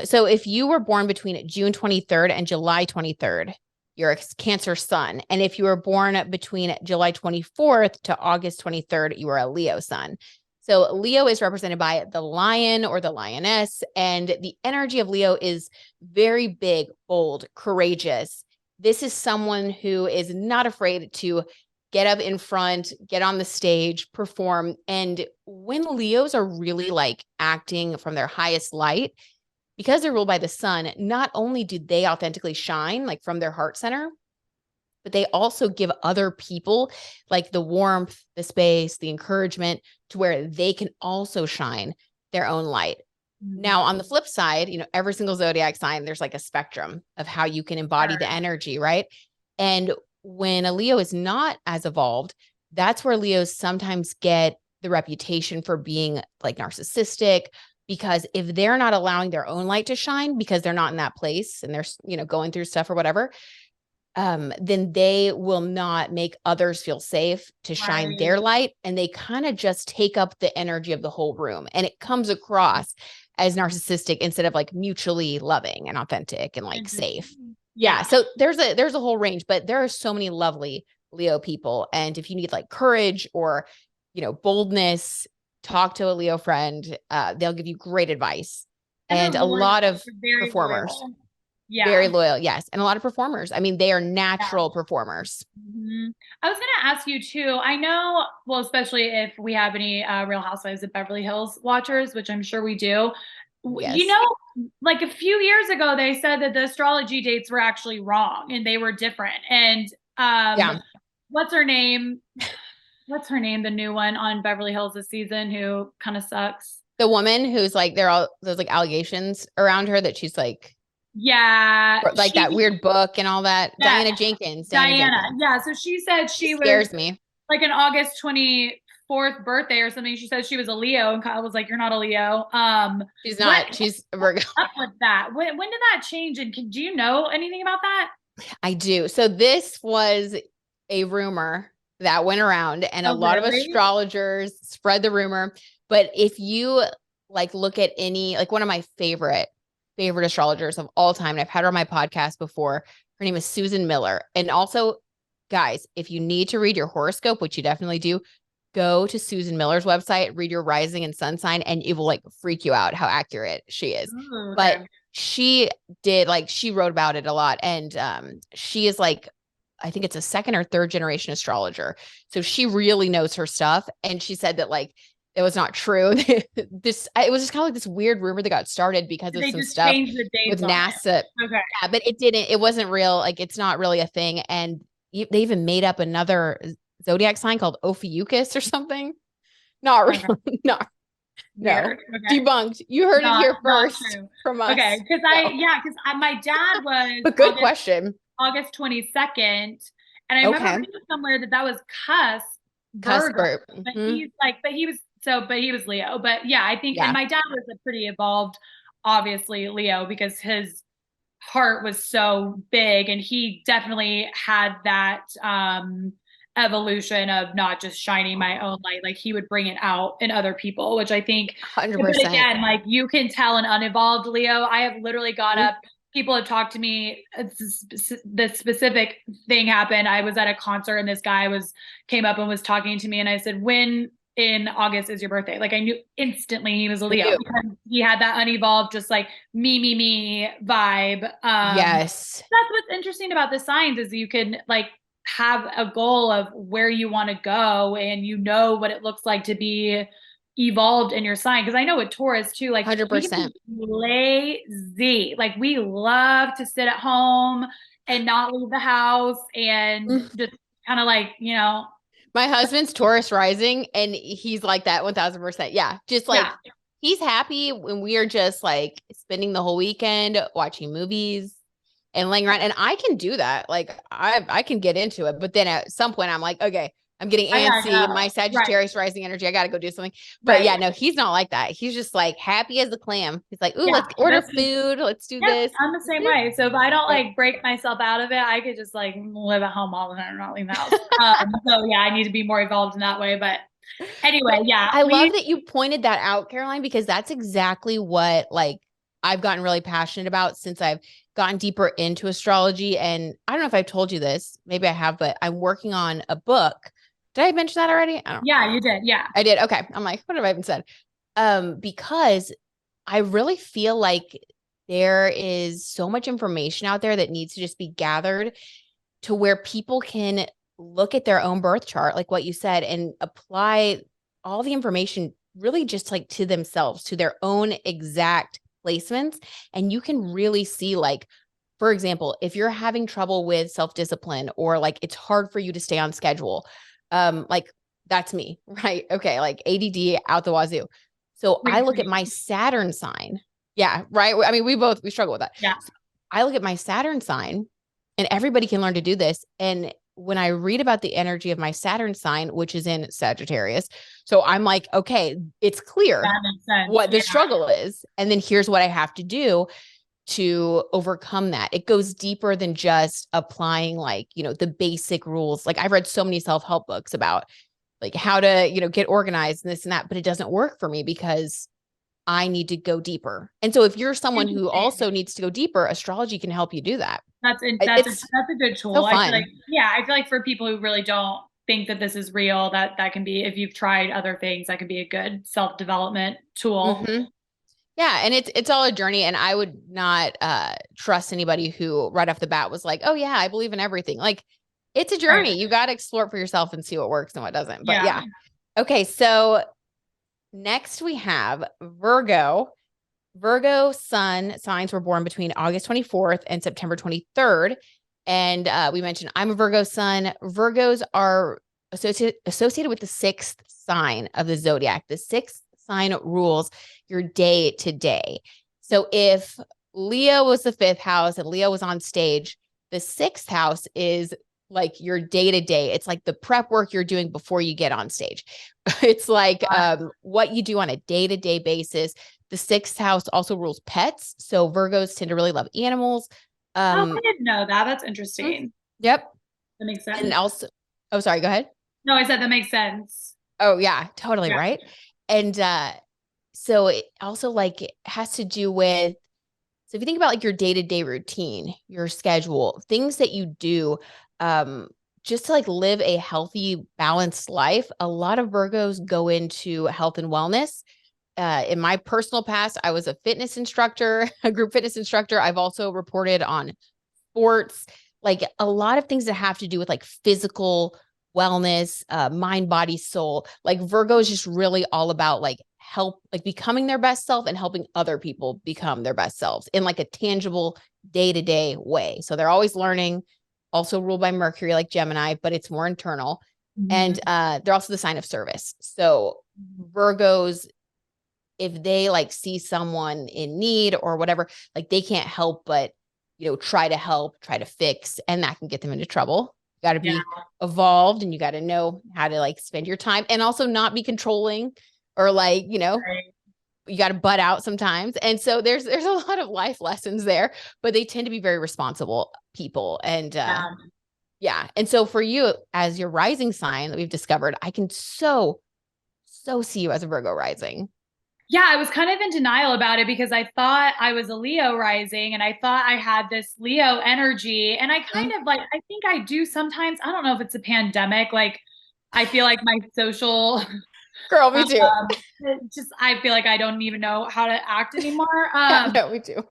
So if you were born between June 23rd and July 23rd, you're a Cancer sun. And if you were born between July 24th to August 23rd, you are a Leo sun. So Leo is represented by the lion or the lioness. And the energy of Leo is very big, bold, courageous. This is someone who is not afraid to get up in front, get on the stage, perform. And when Leos are really like acting from their highest light, because they're ruled by the sun, not only do they authentically shine like from their heart center, but they also give other people like the warmth, the space, the encouragement to where they can also shine their own light. Now, on the flip side, every single zodiac sign, there's like a spectrum of how you can embody the energy, right? And when a Leo is not as evolved, that's where Leos sometimes get the reputation for being like narcissistic, because if they're not allowing their own light to shine because they're not in that place and they're, going through stuff or whatever, then they will not make others feel safe to shine their light. And they kind of just take up the energy of the whole room. And it comes across as narcissistic instead of like mutually loving and authentic and like safe. Yeah. So there's a whole range, but there are so many lovely Leo people. And if you need like courage or, boldness, talk to a Leo friend. They'll give you great advice. And a lot of performers. Loyal. Yeah. Very loyal. Yes. And a lot of performers. I mean, they are natural performers. I was going to ask you too. I know, well, especially if we have any Real Housewives of Beverly Hills watchers, which I'm sure we do. Yes. Like a few years ago, they said that the astrology dates were actually wrong and they were different. And what's her name? The new one on Beverly Hills this season who kind of sucks. The woman who's like, there's like allegations around her that she's like, like that weird book and all that. Yeah. Diana Jenkins. Yeah. So she said she scares me. Like an August 24th birthday or something. She said she was a Leo, and Kyle was like, "You're not a Leo." She's not. She's a Virgo. What's up with that? When did that change? And do you know anything about that? I do. So this was a rumor that went around, and a lot of astrologers spread the rumor. But if you like look at any, like one of my favorite astrologers of all time, and I've had her on my podcast before, her name is Susan Miller. And also, guys, if you need to read your horoscope, which you definitely do, go to Susan Miller's website, read your rising and sun sign, and it will like freak you out how accurate she is. Ooh, okay. But she wrote about it a lot. And she is like, I think it's a 2nd or 3rd generation astrologer. So she really knows her stuff. And she said that like, it was not true. It was just kind of like this weird rumor that got started because of some stuff with NASA. Okay. Yeah, but it wasn't real. Like, it's not really a thing. And they even made up another zodiac sign called Ophiuchus or something. Not real. Okay. No. Okay. Debunked. You heard it here first from us. Okay. Because my dad was a good question. August 22nd. And I remember reading somewhere that was Virgo. But he was Leo. But yeah, I think, and my dad was a pretty evolved, obviously Leo, because his heart was so big and he definitely had that evolution of not just shining my own light, like he would bring it out in other people, which I think 100%. But again, like you can tell an unevolved Leo. I have literally got up, people have talked to me, the specific thing happened. I was at a concert and this guy came up and was talking to me, and I said, when in August is your birthday. Like I knew instantly he was a Leo knew. because he had that unevolved, just like me vibe. Yes. That's what's interesting about the signs is you can like have a goal of where you want to go and you know what it looks like to be evolved in your sign. Cause I know with Taurus too, like 100%. lazy, like we love to sit at home and not leave the house and just kind of like, you know, My husband's Taurus rising and he's like that 1000%. Yeah. Just like he's happy when we are just like spending the whole weekend watching movies and laying around. And I can do that. Like I can get into it. But then at some point I'm like, okay, I'm getting antsy. My Sagittarius rising energy. I got to go do something. But yeah, no, he's not like that. He's just like happy as a clam. He's like, ooh, let's order food. Let's do this. I'm the same way. So if I don't like break myself out of it, I could just like live at home all the time and not leave the house. So yeah, I need to be more evolved in that way. But anyway, yeah. I love that you pointed that out, Caroline, because that's exactly what like I've gotten really passionate about since I've gotten deeper into astrology. And I don't know if I've told you this, maybe I have, but I'm working on a book. Did I mention that already? Yeah, you did. Yeah. I did. Okay. I'm like, what have I even said? Because I really feel like there is so much information out there that needs to just be gathered to where people can look at their own birth chart, like what you said, and apply all the information really just like to themselves, to their own exact placements. And you can really see like, for example, if you're having trouble with self-discipline or like it's hard for you to stay on schedule, like that's me, right? Okay. Like ADD out the wazoo. So I look at my Saturn sign. Yeah. Right. I mean, we struggle with that. Yeah. So I look at my Saturn sign and everybody can learn to do this. And when I read about the energy of my Saturn sign, which is in Sagittarius, so I'm like, okay, it's clear what the struggle is. And then here's what I have to do to overcome that. It goes deeper than just applying like, you know, the basic rules. Like I've read so many self-help books about like how to, you know, get organized and this and that, but it doesn't work for me because I need to go deeper. And so if you're someone who also needs to go deeper, astrology can help you do that. That's a good tool. So fun. I feel like for people who really don't think that this is real, that can be, if you've tried other things, that can be a good self-development tool. Mm-hmm. Yeah. And it's all a journey. And I would not trust anybody who right off the bat was like, oh yeah, I believe in everything. Like it's a journey. You got to explore it for yourself and see what works and what doesn't. But yeah. Okay. So next we have Virgo. Virgo sun signs were born between August 24th and September 23rd. And we mentioned I'm a Virgo sun. Virgos are associated with the sixth sign of the zodiac. The sixth sign rules your day to day. So if Leo was the fifth house and Leo was on stage, the sixth house is like your day to day. It's like the prep work you're doing before you get on stage. It's like what you do on a day to day basis. The sixth house also rules pets. So Virgos tend to really love animals. I didn't know that. That's interesting. Yep. That makes sense. And also, oh, sorry, go ahead. No, I said that makes sense. Oh yeah, totally. Yeah. Right. And so it also like it has to do with, so if you think about like your day-to-day routine, your schedule, things that you do, just to like live a healthy, balanced life, a lot of Virgos go into health and wellness. In my personal past, I was a fitness instructor, a group fitness instructor. I've also reported on sports, like a lot of things that have to do with like physical wellness, mind, body, soul. Like Virgo is just really all about like becoming their best self and helping other people become their best selves in like a tangible day-to-day way. So they're always learning, also ruled by Mercury, like Gemini, but it's more internal. Mm-hmm. And they're also the sign of service. So Virgos, if they like see someone in need or whatever, like they can't help but, you know, try to help, try to fix, and that can get them into trouble. You got to be evolved and you got to know how to like spend your time and also not be controlling or like, you know, you got to butt out sometimes. And so there's a lot of life lessons there, but they tend to be very responsible people. And yeah. And so for you as your rising sign that we've discovered, I can so see you as a Virgo rising. Yeah, I was kind of in denial about it because I thought I was a Leo rising and I thought I had this Leo energy. And I kind of like, I think I do sometimes. I don't know if it's a pandemic. Like, I feel like my social Girl, me too. I feel like I don't even know how to act anymore. No, me too.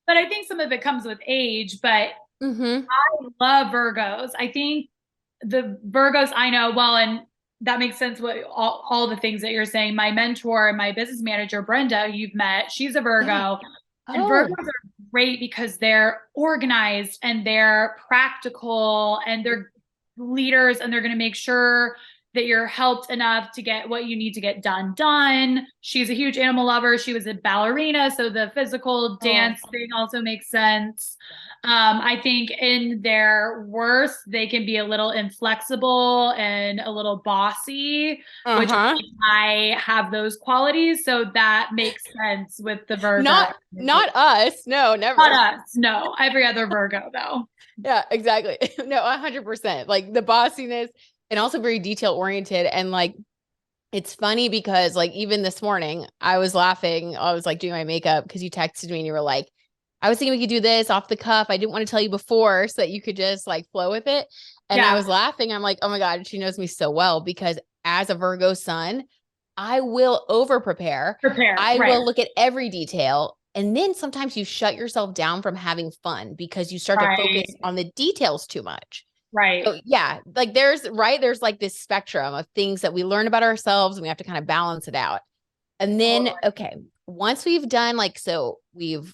But I think some of it comes with age, but Mm-hmm. I love Virgos. I think the Virgos I know well, and that makes sense what all the things that you're saying. My mentor and my business manager, Brenda, you've met, she's a Virgo. Yeah. And Virgos are great because they're organized and they're practical and they're leaders and they're going to make sure that you're helped enough to get what you need to get done. She's a huge animal lover. She was a ballerina, so the physical dance thing also makes sense. I think in their worst, they can be a little inflexible and a little bossy, which I have those qualities. So that makes sense with the Virgo. Not us. No, never. Not us. No, every other Virgo though. Yeah, exactly. No, 100%. Like the bossiness and also very detail oriented. And like, it's funny because like, even this morning I was laughing. I was like doing my makeup because you texted me and you were like, I was thinking we could do this off the cuff. I didn't want to tell you before so that you could just like flow with it. And I was laughing. I'm like, oh my God, she knows me so well because as a Virgo sun, I will over prepare. I will look at every detail. And then sometimes you shut yourself down from having fun because you start to focus on the details too much. Right. So yeah, like there's like this spectrum of things that we learn about ourselves and we have to kind of balance it out. And then, okay, once we've done like, so we've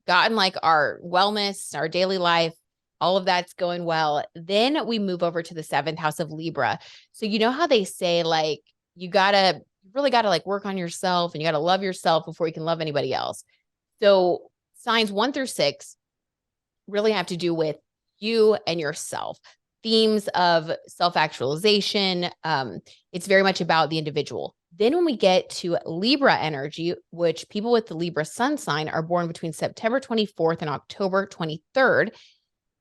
gotten like our wellness, our daily life, all of that's going well. Then we move over to the 7th house of Libra. So you know how they say like, you really gotta like work on yourself and you gotta love yourself before you can love anybody else. So signs 1 through 6 really have to do with you and yourself. Themes of self-actualization. It's very much about the individual. Then when we get to Libra energy, which people with the Libra sun sign are born between September 24th and October 23rd,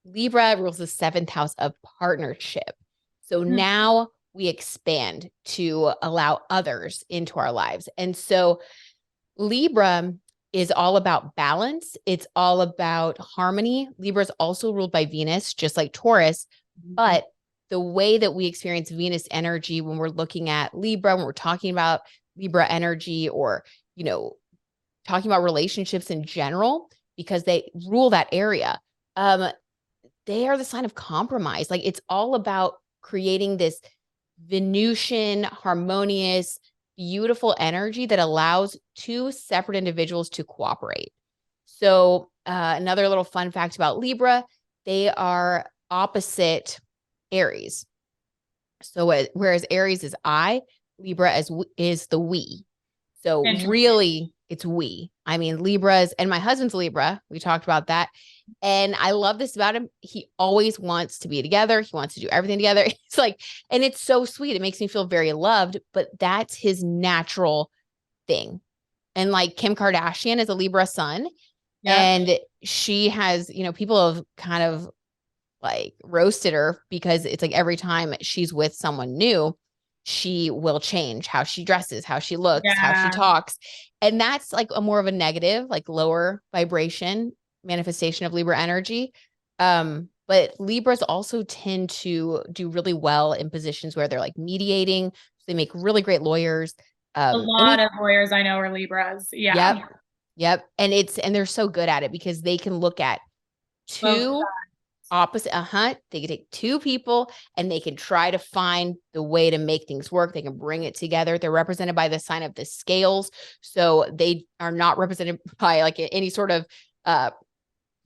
Libra rules the 7th house of partnership. So now we expand to allow others into our lives. And so Libra is all about balance. It's all about harmony. Libra is also ruled by Venus, just like Taurus. But the way that we experience Venus energy when we're looking at Libra, when we're talking about Libra energy or, you know, talking about relationships in general, because they rule that area, they are the sign of compromise. Like it's all about creating this Venusian, harmonious, beautiful energy that allows two separate individuals to cooperate. So another little fun fact about Libra, they are opposite Aries. So whereas Aries is I, Libra is the we. So really it's we. I mean, Libras, and my husband's Libra. We talked about that. And I love this about him. He always wants to be together. He wants to do everything together. It's like, and it's so sweet. It makes me feel very loved, but that's his natural thing. And like Kim Kardashian is a Libra sun. And she has, you know, people have kind of like roasted her because it's like every time she's with someone new, she will change how she dresses, how she looks, how she talks. And that's like a more of a negative, like lower vibration manifestation of Libra energy. But Libras also tend to do really well in positions where they're like mediating. So they make really great lawyers. A lot of lawyers I know are Libras. Yeah. Yep. And they're so good at it because they can look at two opposite. They can take two people and they can try to find the way to make things work. They can bring it together. They're represented by the sign of the scales. So they are not represented by like any sort of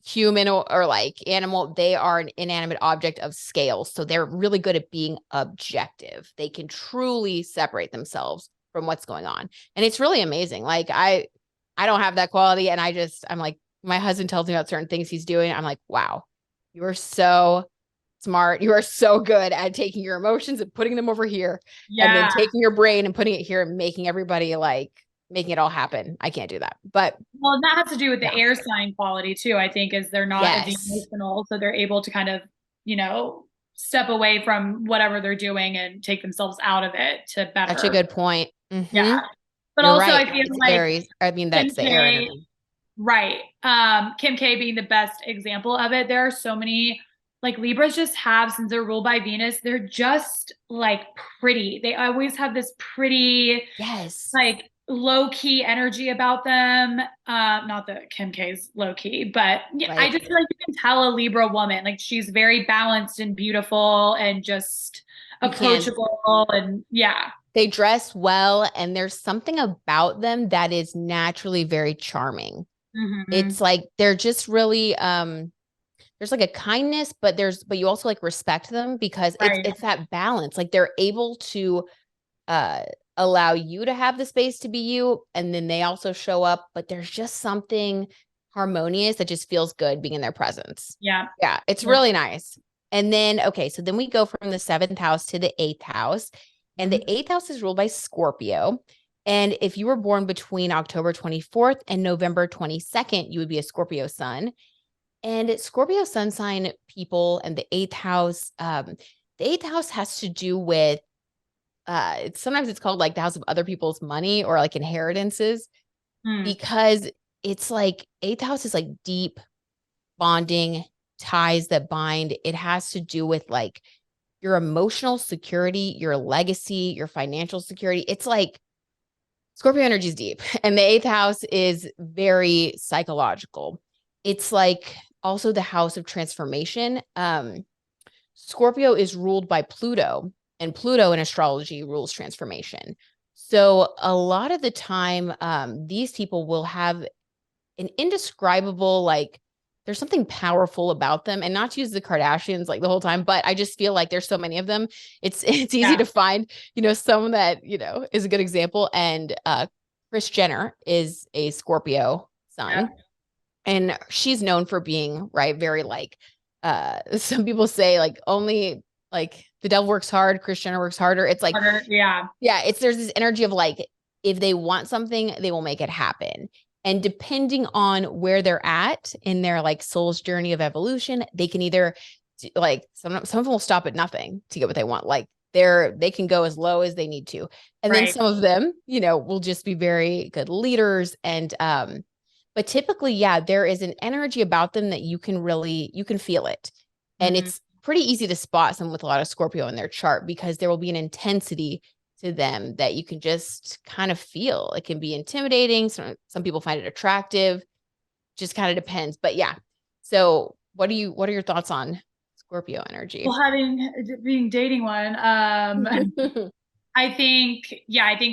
human or like animal. They are an inanimate object of scales. So they're really good at being objective. They can truly separate themselves from what's going on. And it's really amazing. Like I don't have that quality. And I'm like, my husband tells me about certain things he's doing. I'm like, wow, you are so smart. You are so good at taking your emotions and putting them over here and then taking your brain and putting it here and making everybody like making it all happen. I can't do that. But well, that has to do with the air sign quality too, I think, is they're not as emotional. So they're able to kind of, you know, step away from whatever they're doing and take themselves out of it to better. That's a good point. Mm-hmm. Yeah. But You're also right. I feel it's like Aries. I mean, that's the air energy. Right. Kim K being the best example of it. There are so many like Libras just have, since they're ruled by Venus, they're just like pretty. They always have this pretty, Yes. like low key energy about them. Not that Kim K's low key, but Right. I just feel like you can tell a Libra woman, like she's very balanced and beautiful and just approachable. And yeah. They dress well, and there's something about them that is naturally very charming. Mm-hmm. It's like they're just really there's like a kindness, but you also like respect them because it's that balance. Like they're able to allow you to have the space to be you, and then they also show up, but there's just something harmonious that just feels good being in their presence. Yeah. Yeah, it's really nice. And then so then we go from the 7th house to the 8th house, and the 8th house is ruled by Scorpio. And if you were born between October 24th and November 22nd, you would be a Scorpio sun. And Scorpio sun sign people and the 8th house, has to do with, sometimes it's called like the house of other people's money or like inheritances, because it's like 8th house is like deep bonding, ties that bind. It has to do with like your emotional security, your legacy, your financial security. It's like Scorpio energy is deep, and the 8th house is very psychological. It's like also the house of transformation. Scorpio is ruled by Pluto, and Pluto in astrology rules transformation. So a lot of the time, these people will have an indescribable, like, there's something powerful about them, and not to use the Kardashians like the whole time, but I just feel like there's so many of them. It's easy to find, someone that, is a good example. And Kris Jenner is a Scorpio sun, and she's known for being very like, some people say like only like the devil works hard, Kris Jenner works harder. It's like, there's this energy of like, if they want something, they will make it happen. And depending on where they're at in their like soul's journey of evolution, they can either like, some of them will stop at nothing to get what they want. Like they can go as low as they need to. And then some of them, will just be very good leaders. And, but typically, there is an energy about them that you can feel it. And it's pretty easy to spot someone with a lot of Scorpio in their chart, because there will be an intensity to them that you can just kind of feel. It can be intimidating. Some people find it attractive, just kind of depends. But so what are your thoughts on Scorpio energy? Well, being dating one, I think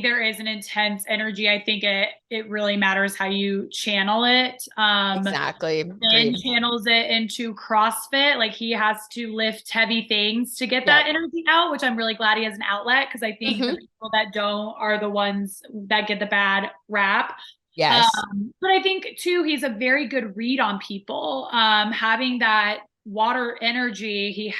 there is an intense energy. I think it really matters how you channel it. Exactly. Ben channels it into CrossFit. Like he has to lift heavy things to get that energy out, which I'm really glad he has an outlet, because I think the people that don't are the ones that get the bad rap. Yes. But I think too, he's a very good read on people. Having that water energy,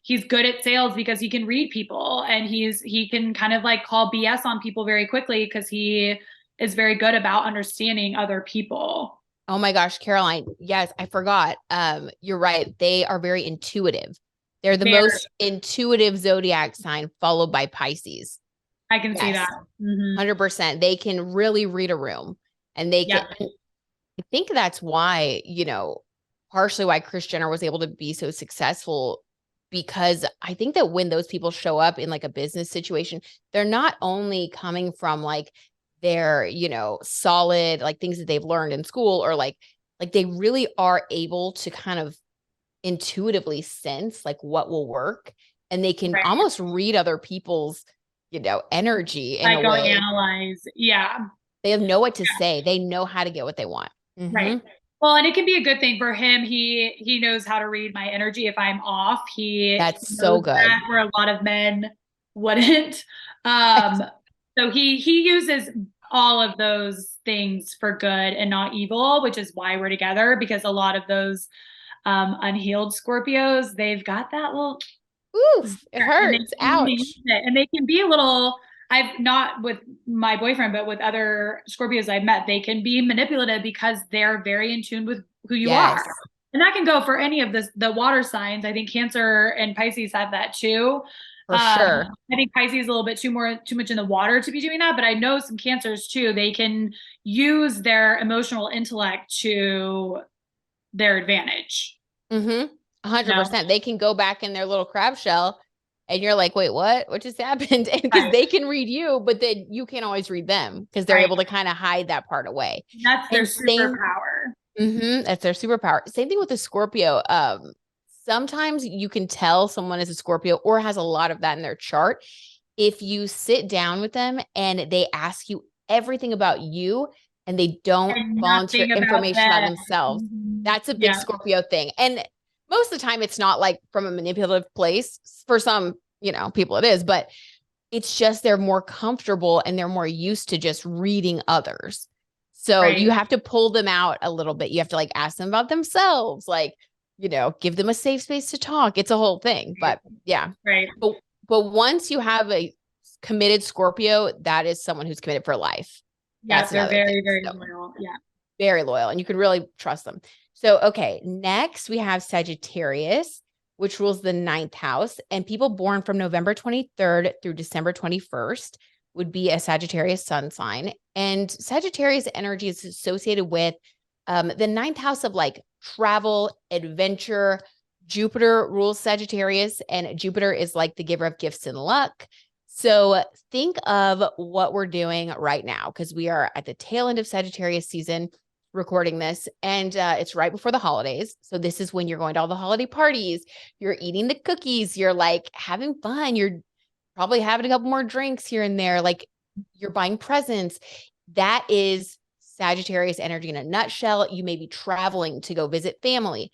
he's good at sales because he can read people, and he can kind of like call BS on people very quickly because he is very good about understanding other people. Oh my gosh, Caroline. Yes, I forgot. You're right. They are very intuitive. They're the most intuitive zodiac sign, followed by Pisces. I can see that. 100%. They can really read a room, and they can, I think that's why, partially why Kris Jenner was able to be so successful, because I think that when those people show up in like a business situation, they're not only coming from like their, solid, like things that they've learned in school, or like they really are able to kind of intuitively sense like what will work, and they can almost read other people's, energy in a way. Analyze. Yeah. They know what to say. They know how to get what they want. Right. Well, and it can be a good thing for him. He knows how to read my energy if I'm off. That's so good. Where a lot of men wouldn't. So he uses all of those things for good and not evil, which is why we're together, because a lot of those unhealed Scorpios, they've got that little it hurts. Ouch. And they can be a little, I've not with my boyfriend, but with other Scorpios I've met, they can be manipulative because they're very in tune with who you are. And that can go for any of the water signs. I think Cancer and Pisces have that too. For sure. I think Pisces is a little bit too much in the water to be doing that, but I know some Cancers too. They can use their emotional intellect to their advantage. 100%. They can go back in their little crab shell and you're like, wait, what just happened? And because they can read you, but then you can't always read them because they're able to kind of hide that part away. That's their superpower. That's their superpower. Same thing with the Scorpio. Sometimes you can tell someone is a Scorpio or has a lot of that in their chart if you sit down with them and they ask you everything about you and they don't volunteer information about themselves. That's a big Scorpio thing. And most of the time it's not like from a manipulative place. For some, people it is, but it's just they're more comfortable and they're more used to just reading others. So you have to pull them out a little bit. You have to like ask them about themselves, like, give them a safe space to talk. It's a whole thing, but yeah. Right. But once you have a committed Scorpio, that is someone who's committed for life. Yes, they're very, very loyal. Yeah. Very loyal. And you can really trust them. So, okay. Next we have Sagittarius, which rules the 9th house, and people born from November 23rd through December 21st would be a Sagittarius sun sign. And Sagittarius energy is associated with the 9th house of like travel, adventure. Jupiter rules Sagittarius, and Jupiter is like the giver of gifts and luck. So think of what we're doing right now, because we are at the tail end of Sagittarius season recording this, and it's right before the holidays. So this is when you're going to all the holiday parties, you're eating the cookies, you're like having fun, you're probably having a couple more drinks here and there, like you're buying presents. That is Sagittarius energy in a nutshell. You may be traveling to go visit family.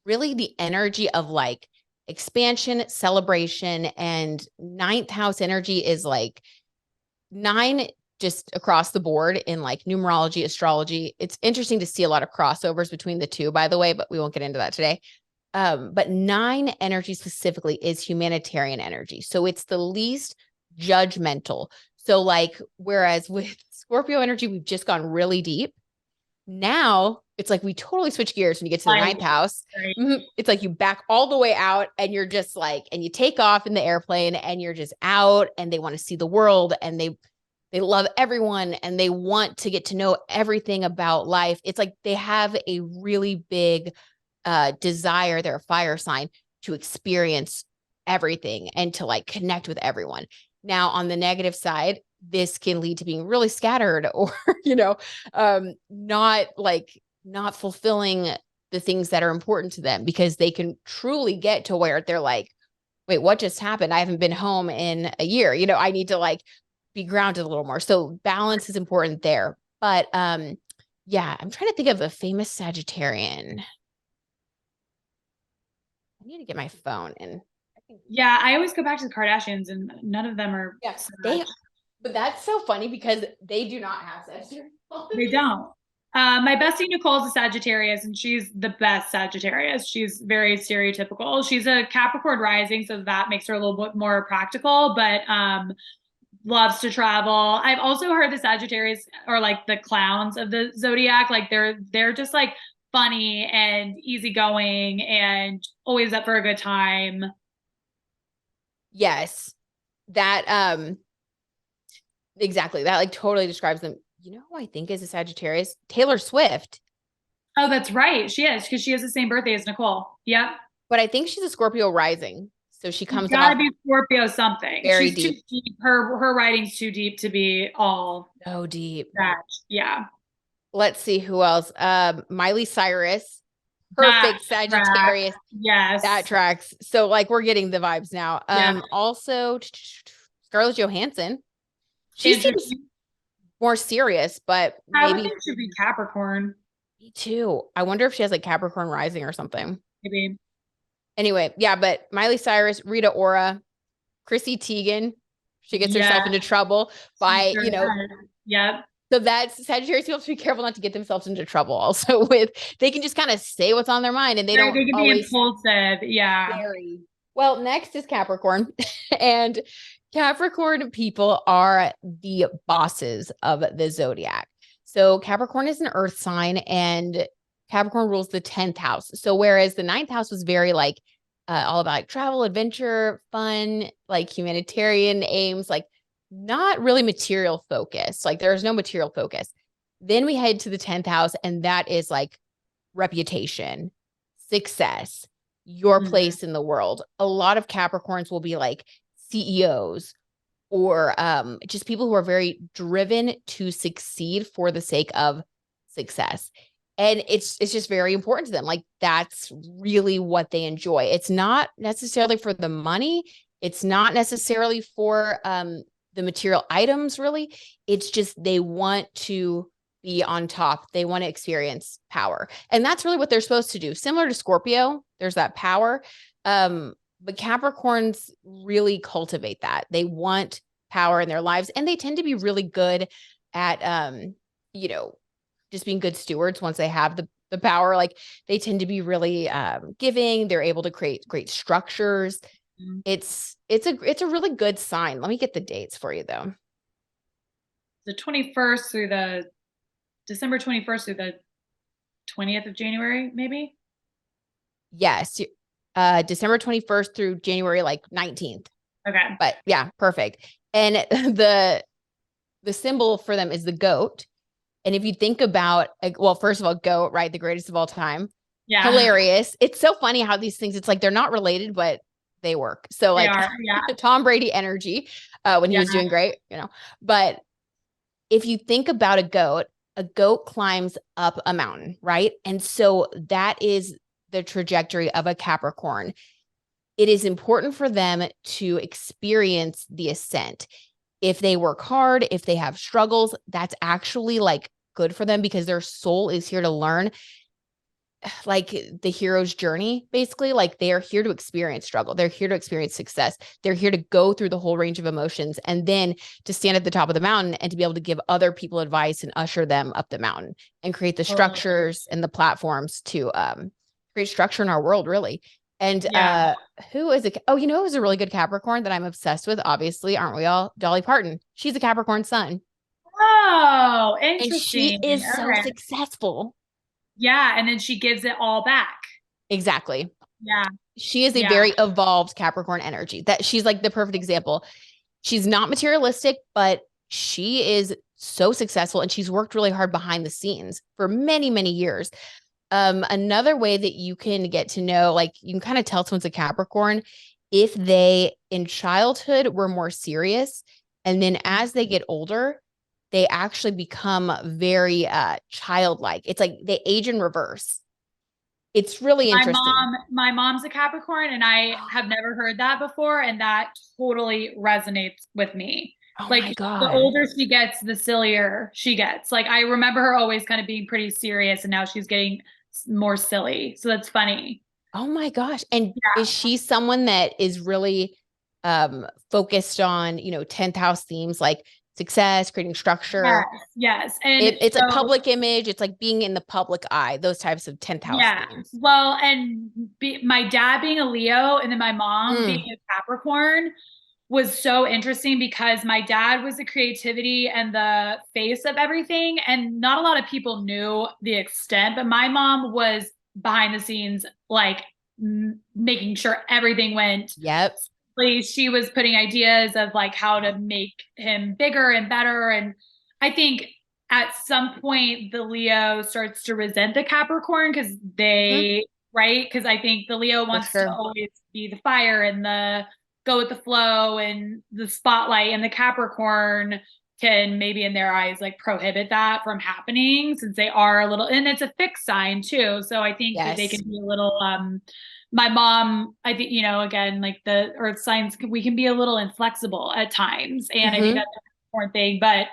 Really the energy of like expansion, celebration, and 9th house energy is like 9 just across the board in like numerology, astrology. It's interesting to see a lot of crossovers between the two, by the way, but we won't get into that today. But 9 energy specifically is humanitarian energy. So it's the least judgmental. So like, whereas with Scorpio energy, we've just gone really deep. Now it's like we totally switch gears when you get to the 9th house. Right. It's like you back all the way out and you're just like, and you take off in the airplane and you're just out and they want to see the world and they love everyone and they want to get to know everything about life. It's like they have a really big desire, they're a fire sign, to experience everything and to like connect with everyone. Now on the negative side, this can lead to being really scattered or, not fulfilling the things that are important to them, because they can truly get to where they're like, wait, what just happened? I haven't been home in a year. I need to like be grounded a little more. So balance is important there. But yeah, I'm trying to think of a famous Sagittarian. I need to get my phone and yeah, I always go back to the Kardashians and none of them are. Yes, but that's so funny because they do not have Sagittarius. They don't. My bestie Nicole is a Sagittarius and she's the best Sagittarius. She's very stereotypical. She's a Capricorn rising, so that makes her a little bit more practical, but loves to travel. I've also heard the Sagittarius are like the clowns of the zodiac. Like they're just like funny and easygoing and always up for a good time. Yes. That exactly. That like totally describes them. You know who I think is a Sagittarius? Taylor Swift. Oh, that's right. She is, because she has the same birthday as Nicole. Yep. But I think she's a Scorpio rising. So she comes gotta be Scorpio something. Very deep. Too deep. Her writing's too deep to be all so deep. Yeah. Let's see who else. Miley Cyrus. Perfect Sagittarius. Yes. That tracks. So like we're getting the vibes now. Also Scarlett Johansson. She seems more serious, but I would think she'd be Capricorn. Me too. I wonder if she has like Capricorn rising or something. Maybe. Anyway, yeah, but Miley Cyrus, Rita Ora, Chrissy Teigen, she gets herself into trouble by, Yep. So that's Sagittarius people have to be careful not to get themselves into trouble also with, they can just kind of say what's on their mind and they can be impulsive. Yeah. Very. Well, next is Capricorn and Capricorn people are the bosses of the zodiac. So Capricorn is an earth sign and Capricorn rules the 10th house. So whereas the 9th house was very like all about like travel, adventure, fun, like humanitarian aims, like not really material focus. Like there's no material focus. Then we head to the 10th house and that is like reputation, success, your Mhm. place in the world. A lot of Capricorns will be like CEOs or just people who are very driven to succeed for the sake of success. And it's just very important to them. Like that's really what they enjoy. It's not necessarily for the money. It's not necessarily for the material items, really. It's just they want to be on top. They want to experience power. And that's really what they're supposed to do. Similar to Scorpio, there's that power. But Capricorns really cultivate that. They want power in their lives, and they tend to be really good at, just being good stewards once they have the power. Like they tend to be really giving. They're able to create great structures. Mhm. It's a really good sign. Let me get the dates for you though. The 21st through the December 21st through the 20th of January, maybe. Yes, December 21st through January 19th. Okay. But yeah, perfect. And the symbol for them is the goat. And if you think about, well, first of all, goat, right? The greatest of all time. Yeah. Hilarious. It's so funny how these things, it's like they're not related, but they work. So They like are. Yeah. Tom Brady energy when he was doing great, But if you think about a goat climbs up a mountain, right? And so that is the trajectory of a Capricorn. It is important for them to experience the ascent. If they work hard, if they have struggles, that's actually like good for them because their soul is here to learn, like the hero's journey, basically. Like they are here to experience struggle. They're here to experience success. They're here to go through the whole range of emotions and then to stand at the top of the mountain and to be able to give other people advice and usher them up the mountain and create the structures and the platforms to create structure in our world, really. And who is it? Oh, who's a really good Capricorn that I'm obsessed with? Obviously, aren't we all? Dolly Parton. She's a Capricorn sun. Oh, And she interesting. is so Okay. successful. Yeah. And then she gives it all back. Exactly. Yeah. She is a Yeah. very evolved Capricorn energy. That she's like the perfect example. She's not materialistic, but she is so successful and she's worked really hard behind the scenes for many, many years. Another way that you can get to know, like you can kind of tell someone's a Capricorn if they in childhood were more serious. And then as they get older, they actually become very childlike. It's like they age in reverse. It's really interesting. My mom's a Capricorn, and I have never heard that before, and that totally resonates with me. Oh Like my God. the older she gets, the sillier she gets. Like I remember her always kind of being pretty serious, and now she's getting more silly. So that's funny. Oh my gosh. And is she someone that is really focused on, 10th house themes like success, creating structure? Yes. And it's like public image. It's like being in the public eye, those types of 10th house themes. Well, and my dad being a Leo and then my mom being a Capricorn was so interesting because my dad was the creativity and the face of everything. And not a lot of people knew the extent, but my mom was behind the scenes, like making sure everything went. Yep. She was putting ideas of like how to make him bigger and better. And I think at some point the Leo starts to resent the Capricorn because right? Because I think the Leo wants to always be the fire and the go with the flow and the spotlight, and the Capricorn can maybe in their eyes like prohibit that from happening since they are a little, and it's a fixed sign too. So I think that they can be a little, my mom, I think, again, like the earth signs, we can be a little inflexible at times. And I think that's an important thing, but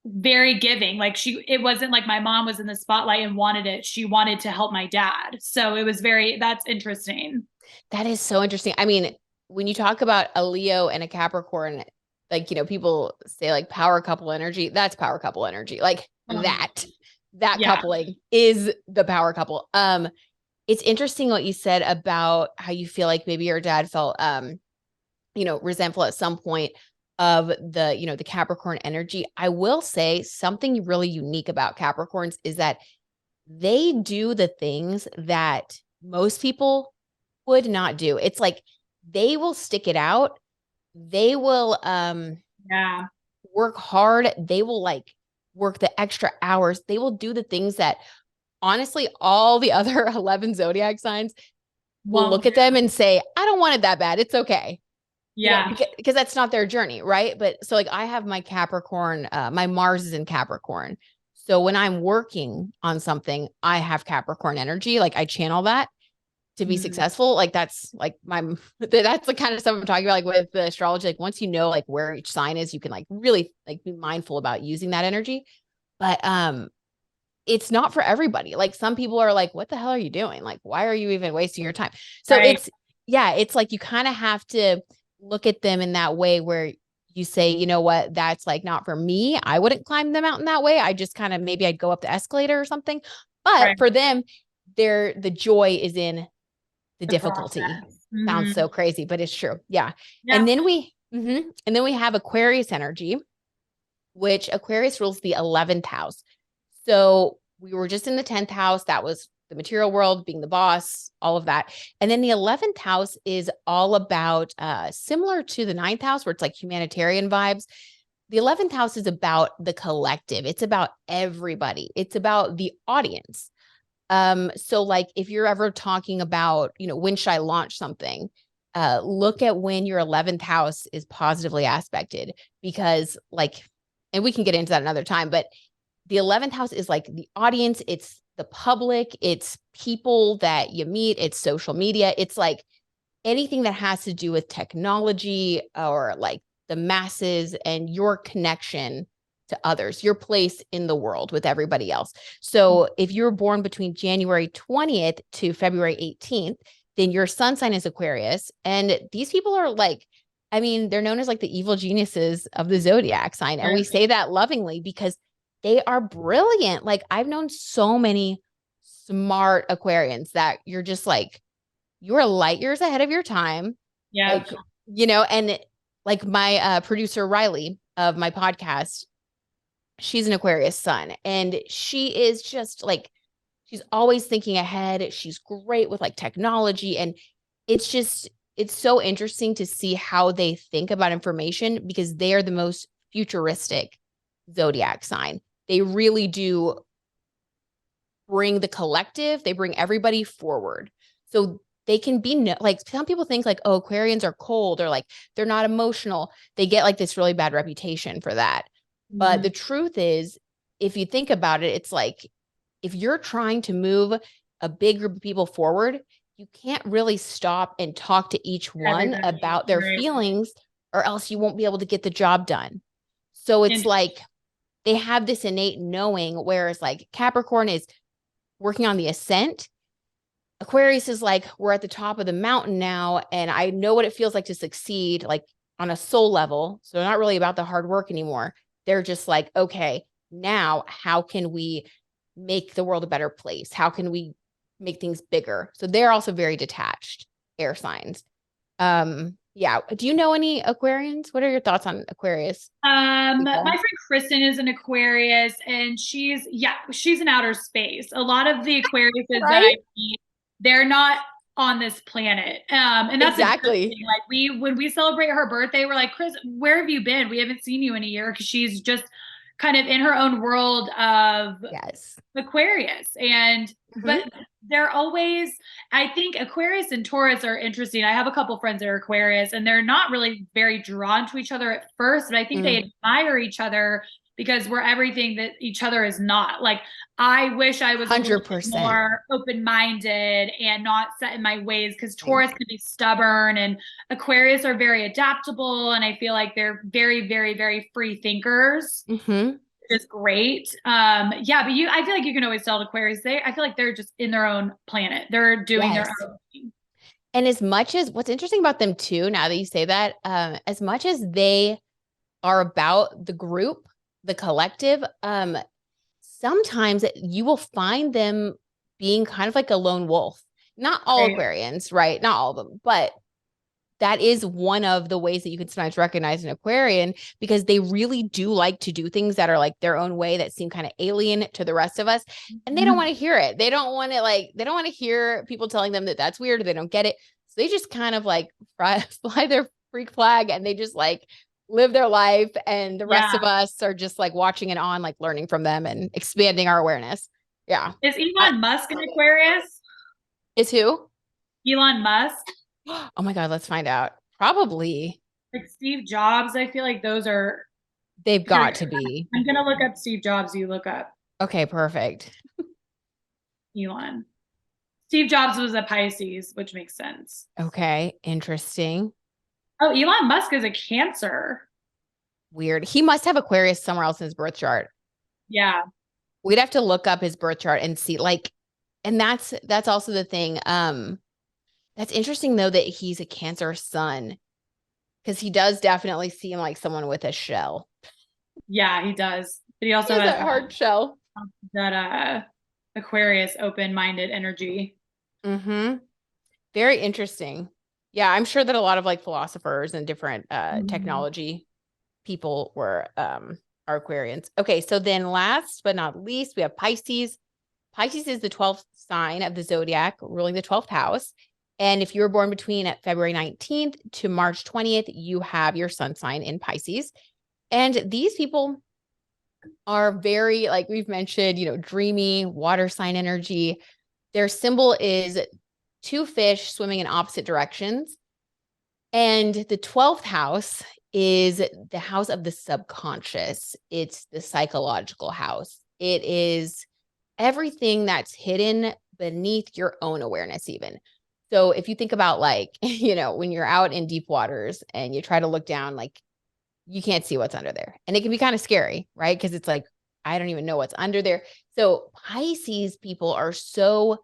very giving. Like it wasn't like my mom was in the spotlight and wanted it. She wanted to help my dad. So it was that's interesting. That is so interesting. I mean, when you talk about a Leo and a Capricorn, like, people say like power couple energy, that's power couple energy. Like that coupling is the power couple. It's interesting what you said about how you feel like maybe your dad felt, resentful at some point of the Capricorn energy. I will say something really unique about Capricorns is that they do the things that most people would not do. It's like they will stick it out. They will work hard. They will like work the extra hours. They will do the things that honestly, all the other 11 zodiac signs will look Won't. at them and say, I don't want it that bad. It's okay. Yeah. Because that's not their journey, right? But so like I have my Capricorn, my Mars is in Capricorn. So when I'm working on something, I have Capricorn energy. Like I channel that to be successful. Like that's like that's the kind of stuff I'm talking about, like with the astrology. Like once you know like where each sign is, you can like really like be mindful about using that energy. But it's not for everybody. Like some people are like, what the hell are you doing? Like, why are you even wasting your time? So Right. it's like you kind of have to look at them in that way where you say, you know what, that's like not for me. I wouldn't climb the mountain that way. I just kind of maybe I'd go up the escalator or something. But Right. for them, the joy is in the difficulty. process. Sounds so crazy, but it's true. Yeah. Yeah. And then we have Aquarius energy, which Aquarius rules the 11th house. So we were just in the 10th house. That was the material world, being the boss, all of that. And then the 11th house is all about, similar to the 9th house, where it's like humanitarian vibes. The 11th house is about the collective. It's about everybody. It's about the audience. So like if you're ever talking about, when should I launch something? Look at when your 11th house is positively aspected, because like, and we can get into that another time, but the 11th house is like the audience. It's the public. It's people that you meet. It's social media. It's like anything that has to do with technology or like the masses and your connection to others, your place in the world with everybody else. So if you're born between January 20th to February 18th, then your sun sign is Aquarius. And these people are like, I mean, they're known as like the evil geniuses of the zodiac sign. And we say that lovingly because they are brilliant. Like I've known so many smart Aquarians that you're just like, you're light years ahead of your time. Yeah. Like, and like my producer, Riley, of my podcast, she's an Aquarius sun, and she is just like, she's always thinking ahead. She's great with like technology. And it's so interesting to see how they think about information, because they are the most futuristic zodiac sign. They really do bring the collective, they bring everybody forward. So they can be like, some people think like, oh, Aquarians are cold or like they're not emotional. They get like this really bad reputation for that. But the truth is, if you think about it, it's like, if you're trying to move a big group of people forward, you can't really stop and talk to each one about their feelings, or else you won't be able to get the job done. So it's like they have this innate knowing, whereas like Capricorn is working on the ascent. Aquarius is like, we're at the top of the mountain now, and I know what it feels like to succeed, like on a soul level. So they're not really about the hard work anymore. They're just like, okay, now how can we make the world a better place? How can we make things bigger? So they're also very detached air signs. Yeah. Do you know any Aquarians? What are your thoughts on Aquarius? My friend Kristen is an Aquarius, and she's in outer space. A lot of the Aquariuses that I meet, they're not on this planet. And that's exactly like when we celebrate her birthday, we're like, Chris, where have you been? We haven't seen you in a year, because she's just kind of in her own world of Aquarius. And but they're always, I think Aquarius and Taurus are interesting. I have a couple friends that are Aquarius, and they're not really very drawn to each other at first, but I think they admire each other because we're everything that each other is not. Like, I wish I was 100% more open-minded and not set in my ways, because Taurus can be stubborn, and Aquarius are very adaptable, and I feel like they're very, very, very free thinkers. Which is great. But I feel like you can always tell Aquarius, I feel like they're just in their own planet. They're doing their own thing. And as much as what's interesting about them too, now that you say that, as much as they are about the group, the collective, sometimes you will find them being kind of like a lone wolf. Not all Aquarians, right? Not all of them, but that is one of the ways that you can sometimes recognize an Aquarian, because they really do like to do things that are like their own way, that seem kind of alien to the rest of us. And they don't want to hear it. They don't want to hear people telling them that that's weird, or they don't get it. So they just kind of like fly their freak flag, and they just like live their life. And the rest of us are just like watching it on, like learning from them and expanding our awareness. Yeah. Is Elon Musk an Aquarius? Is who? Elon Musk? Oh my God, let's find out. Probably. Like Steve Jobs? I feel like those are. They've Here, got to be. I'm gonna look up Steve Jobs. You look up Okay, perfect. Elon. Steve Jobs was a Pisces, which makes sense. Okay, interesting. Oh, Elon Musk is a Cancer. Weird. He must have Aquarius somewhere else in his birth chart. Yeah. We'd have to look up his birth chart and see, like, and that's also the thing. That's interesting though that he's a Cancer sun, because he does definitely seem like someone with a shell. Yeah, he does. But he also He has has that hard shell. that Aquarius open-minded energy. Mm-hmm. Very interesting. Yeah, I'm sure that a lot of like philosophers and different technology people were are Aquarians. Okay, so then last but not least, we have Pisces. Pisces is the 12th sign of the zodiac, ruling the 12th house. And if you were born between February 19th to March 20th, you have your sun sign in Pisces. And these people are very, like we've mentioned, dreamy, water sign energy. Their symbol is two fish swimming in opposite directions. And the 12th house is the house of the subconscious. It's the psychological house. It is everything that's hidden beneath your own awareness, even. So if you think about like, when you're out in deep waters and you try to look down, like you can't see what's under there. And it can be kind of scary, right? Because it's like, I don't even know what's under there. So Pisces people are so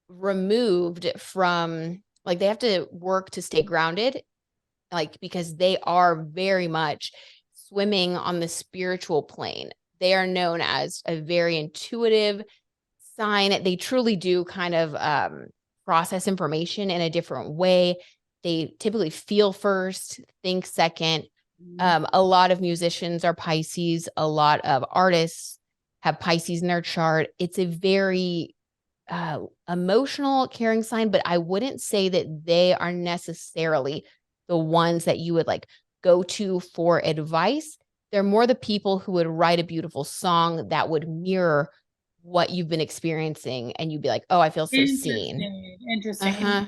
removed from, like, they have to work to stay grounded, like, because they are very much swimming on the spiritual plane. They are known as a very intuitive sign. They truly do kind of process information in a different way. They typically feel first, think second. A lot of musicians are Pisces. A lot of artists have Pisces in their chart. It's a very emotional, caring sign, but I wouldn't say that they are necessarily the ones that you would like go to for advice. They're more the people who would write a beautiful song that would mirror what you've been experiencing, and you'd be like, oh, I feel so seen. Interesting. Yeah.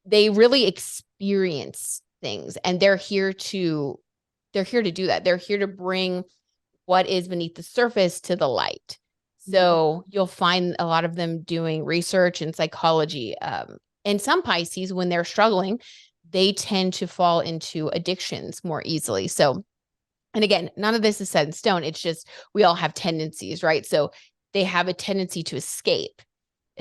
They really experience things, and they're here to do that. They're here to bring what is beneath the surface to the light. So you'll find a lot of them doing research in psychology. And some Pisces, when they're struggling, they tend to fall into addictions more easily. So, and again, none of this is set in stone. It's just, we all have tendencies, right? So they have a tendency to escape.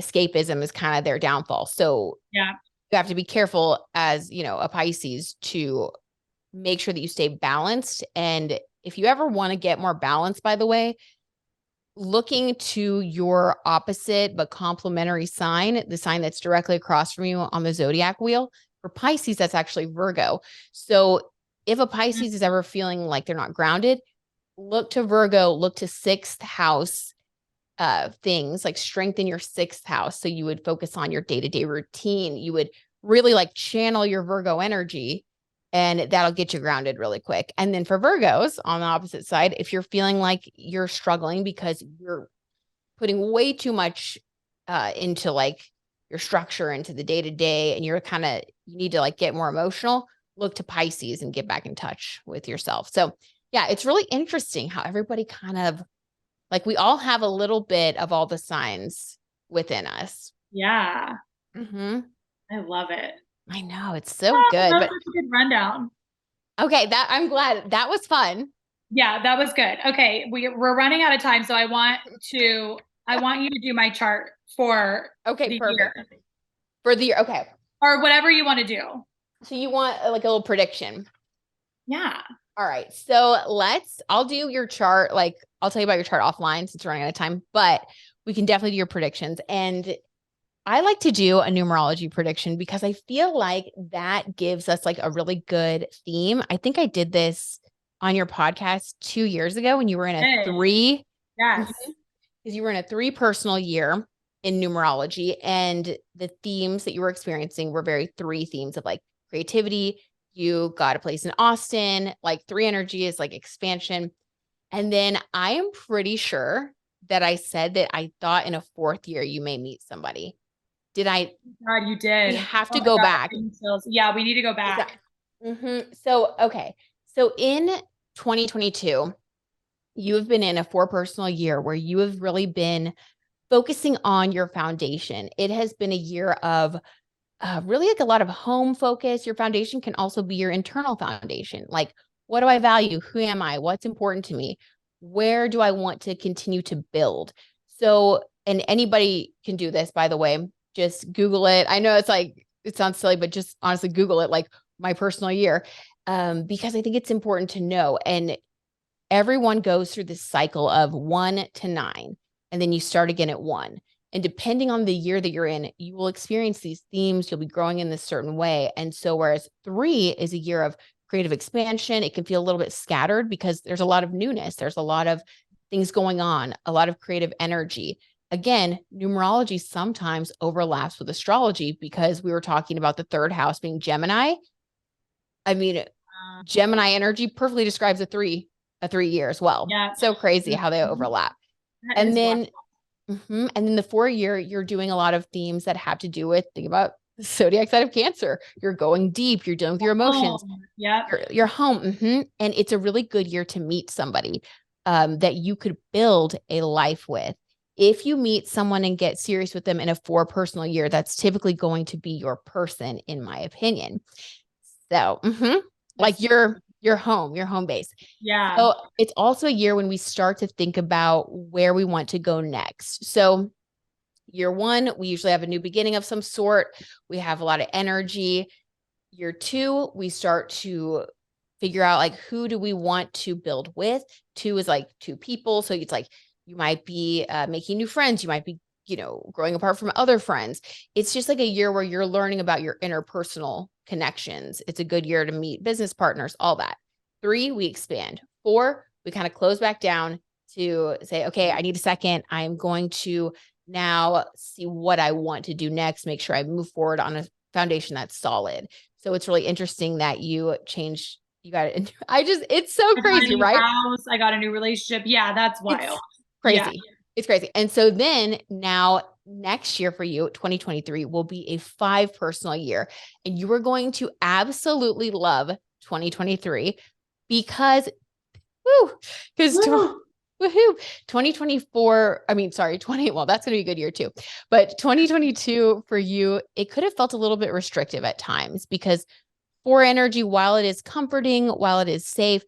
Escapism is kind of their downfall. So yeah, you have to be careful as, a Pisces to make sure that you stay balanced. And if you ever want to get more balance, by the way, looking to your opposite but complementary sign, the sign that's directly across from you on the zodiac wheel. For Pisces, that's actually Virgo. So if a Pisces is ever feeling like they're not grounded, look to Virgo, look to sixth house things, like strengthen your sixth house. So you would focus on your day-to-day routine. You would really like channel your Virgo energy, and that'll get you grounded really quick. And then for Virgos on the opposite side, if you're feeling like you're struggling because you're putting way too much into like your structure, into the day-to-day, and you're you need to like get more emotional, look to Pisces and get back in touch with yourself. So yeah, it's really interesting how everybody kind of, like, we all have a little bit of all the signs within us. Yeah. Mm-hmm. I love it. I know, it's so good. That But was a good rundown. Okay, I'm glad. That was fun. Yeah, that was good. Okay, we're running out of time, so I want you to do my chart for Okay, perfect. year. For the year, okay. Or whatever you want to do. So you want like a little prediction? Yeah. All right. So I'll do your chart. Like, I'll tell you about your chart offline since we're running out of time, but we can definitely do your predictions. And I like to do a numerology prediction because I feel like that gives us like a really good theme. I think I did this on your podcast 2 years ago when you were in a 3. Yes. Because you were in a 3 personal year in numerology, and the themes that you were experiencing were very 3 themes of like creativity. You got a place in Austin, like 3 energy is like expansion. And then I am pretty sure that I said that I thought in a 4th year you may meet somebody. Did I? God, you did. We have to Oh my go God, back. yeah, we need to go back. So, okay. So in 2022, you have been in a 4 personal year where you have really been focusing on your foundation. It has been a year of really like a lot of home focus. Your foundation can also be your internal foundation. Like, what do I value? Who am I? What's important to me? Where do I want to continue to build? So, and anybody can do this, by the way. Just Google it. I know it's like, it sounds silly, but just honestly Google it, like my personal year, because I think it's important to know. And everyone goes through this cycle of 1 to 9, and then you start again at 1. And depending on the year that you're in, you will experience these themes. You'll be growing in this certain way. And so whereas 3 is a year of creative expansion, it can feel a little bit scattered because there's a lot of newness. There's a lot of things going on, a lot of creative energy. Again, numerology sometimes overlaps with astrology because we were talking about the 3rd house being Gemini. I mean, Gemini energy perfectly describes a 3 year as well. Yeah. So crazy how they overlap. And then the 4 year, you're doing a lot of themes that have to do with, think about the zodiac side of Cancer. You're going deep. You're dealing with your emotions. Your home. And it's a really good year to meet somebody that you could build a life with. If you meet someone and get serious with them in a 4 personal year, that's typically going to be your person, in my opinion. So, like your home base. Yeah. So it's also a year when we start to think about where we want to go next. So year 1, we usually have a new beginning of some sort. We have a lot of energy. Year 2, we start to figure out like, who do we want to build with? 2 is like 2 people. So it's like, you might be making new friends. You might be, growing apart from other friends. It's just like a year where you're learning about your interpersonal connections. It's a good year to meet business partners, all that. 3, we expand. 4, we kind of close back down to say, okay, I need a second. I'm going to now see what I want to do next, make sure I move forward on a foundation that's solid. So it's really interesting that you changed. You got it. It's so crazy, right? House, I got a new relationship. Yeah, that's wild. It's crazy. Yeah. It's crazy. And so then now next year for you, 2023 will be a 5 personal year, and you are going to absolutely love 2023 because 2024, well, that's going to be a good year too. But 2022 for you, it could have felt a little bit restrictive at times because 4 energy, while it is comforting, while it is safe,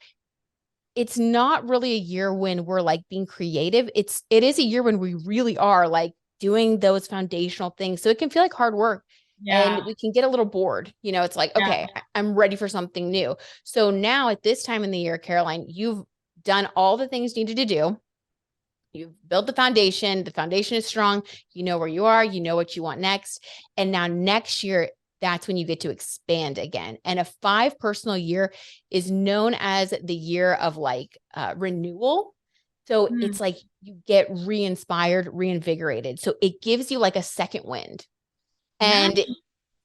it's not really a year when we're like being creative. It is a year when we really are like doing those foundational things. So it can feel like hard work. Yeah. And we can get a little bored. It's like, okay, I'm ready for something new. So now at this time in the year, Caroline, you've done all the things you needed to do. You've built the foundation. The foundation is strong. You know where you are. You know what you want next. And now next year, that's when you get to expand again. And a 5 personal year is known as the year of like renewal. So it's like you get re-inspired, reinvigorated. So it gives you like a second wind. And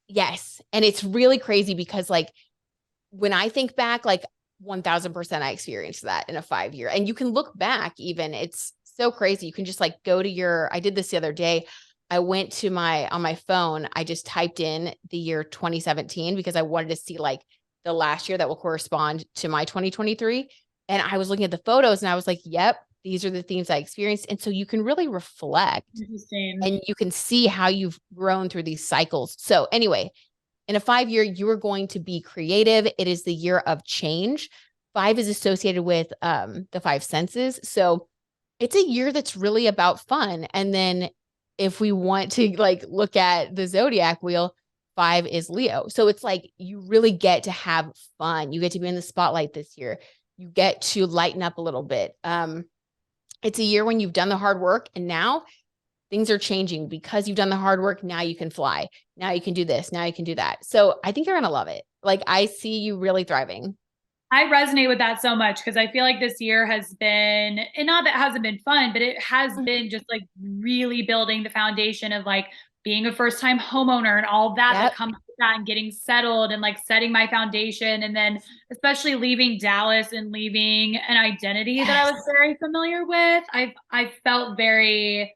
yes. And it's really crazy because like when I think back, like 1000% I experienced that in a 5 year. And you can look back even, it's so crazy. You can just like go to I did this the other day. I went to on my phone, I just typed in the year 2017 because I wanted to see like the last year that will correspond to my 2023. And I was looking at the photos and I was like, yep, these are the themes I experienced. And so you can really reflect and you can see how you've grown through these cycles. So anyway, in a 5 year, you are going to be creative. It is the year of change. 5 is associated with the 5 senses. So it's a year that's really about fun. And then if we want to like look at the zodiac wheel, 5 is Leo. So it's like you really get to have fun. You get to be in the spotlight this year. You get to lighten up a little bit. It's a year when you've done the hard work and now things are changing because you've done the hard work. Now you can fly. Now you can do this. Now you can do that. So I think you're going to love it. Like I see you really thriving. I resonate with that so much because I feel like this year has been, and not that it hasn't been fun, but it has been just like really building the foundation of like being a first-time homeowner and all that that comes that and getting settled and like setting my foundation. And then especially leaving Dallas and leaving an identity that I was very familiar with. I felt very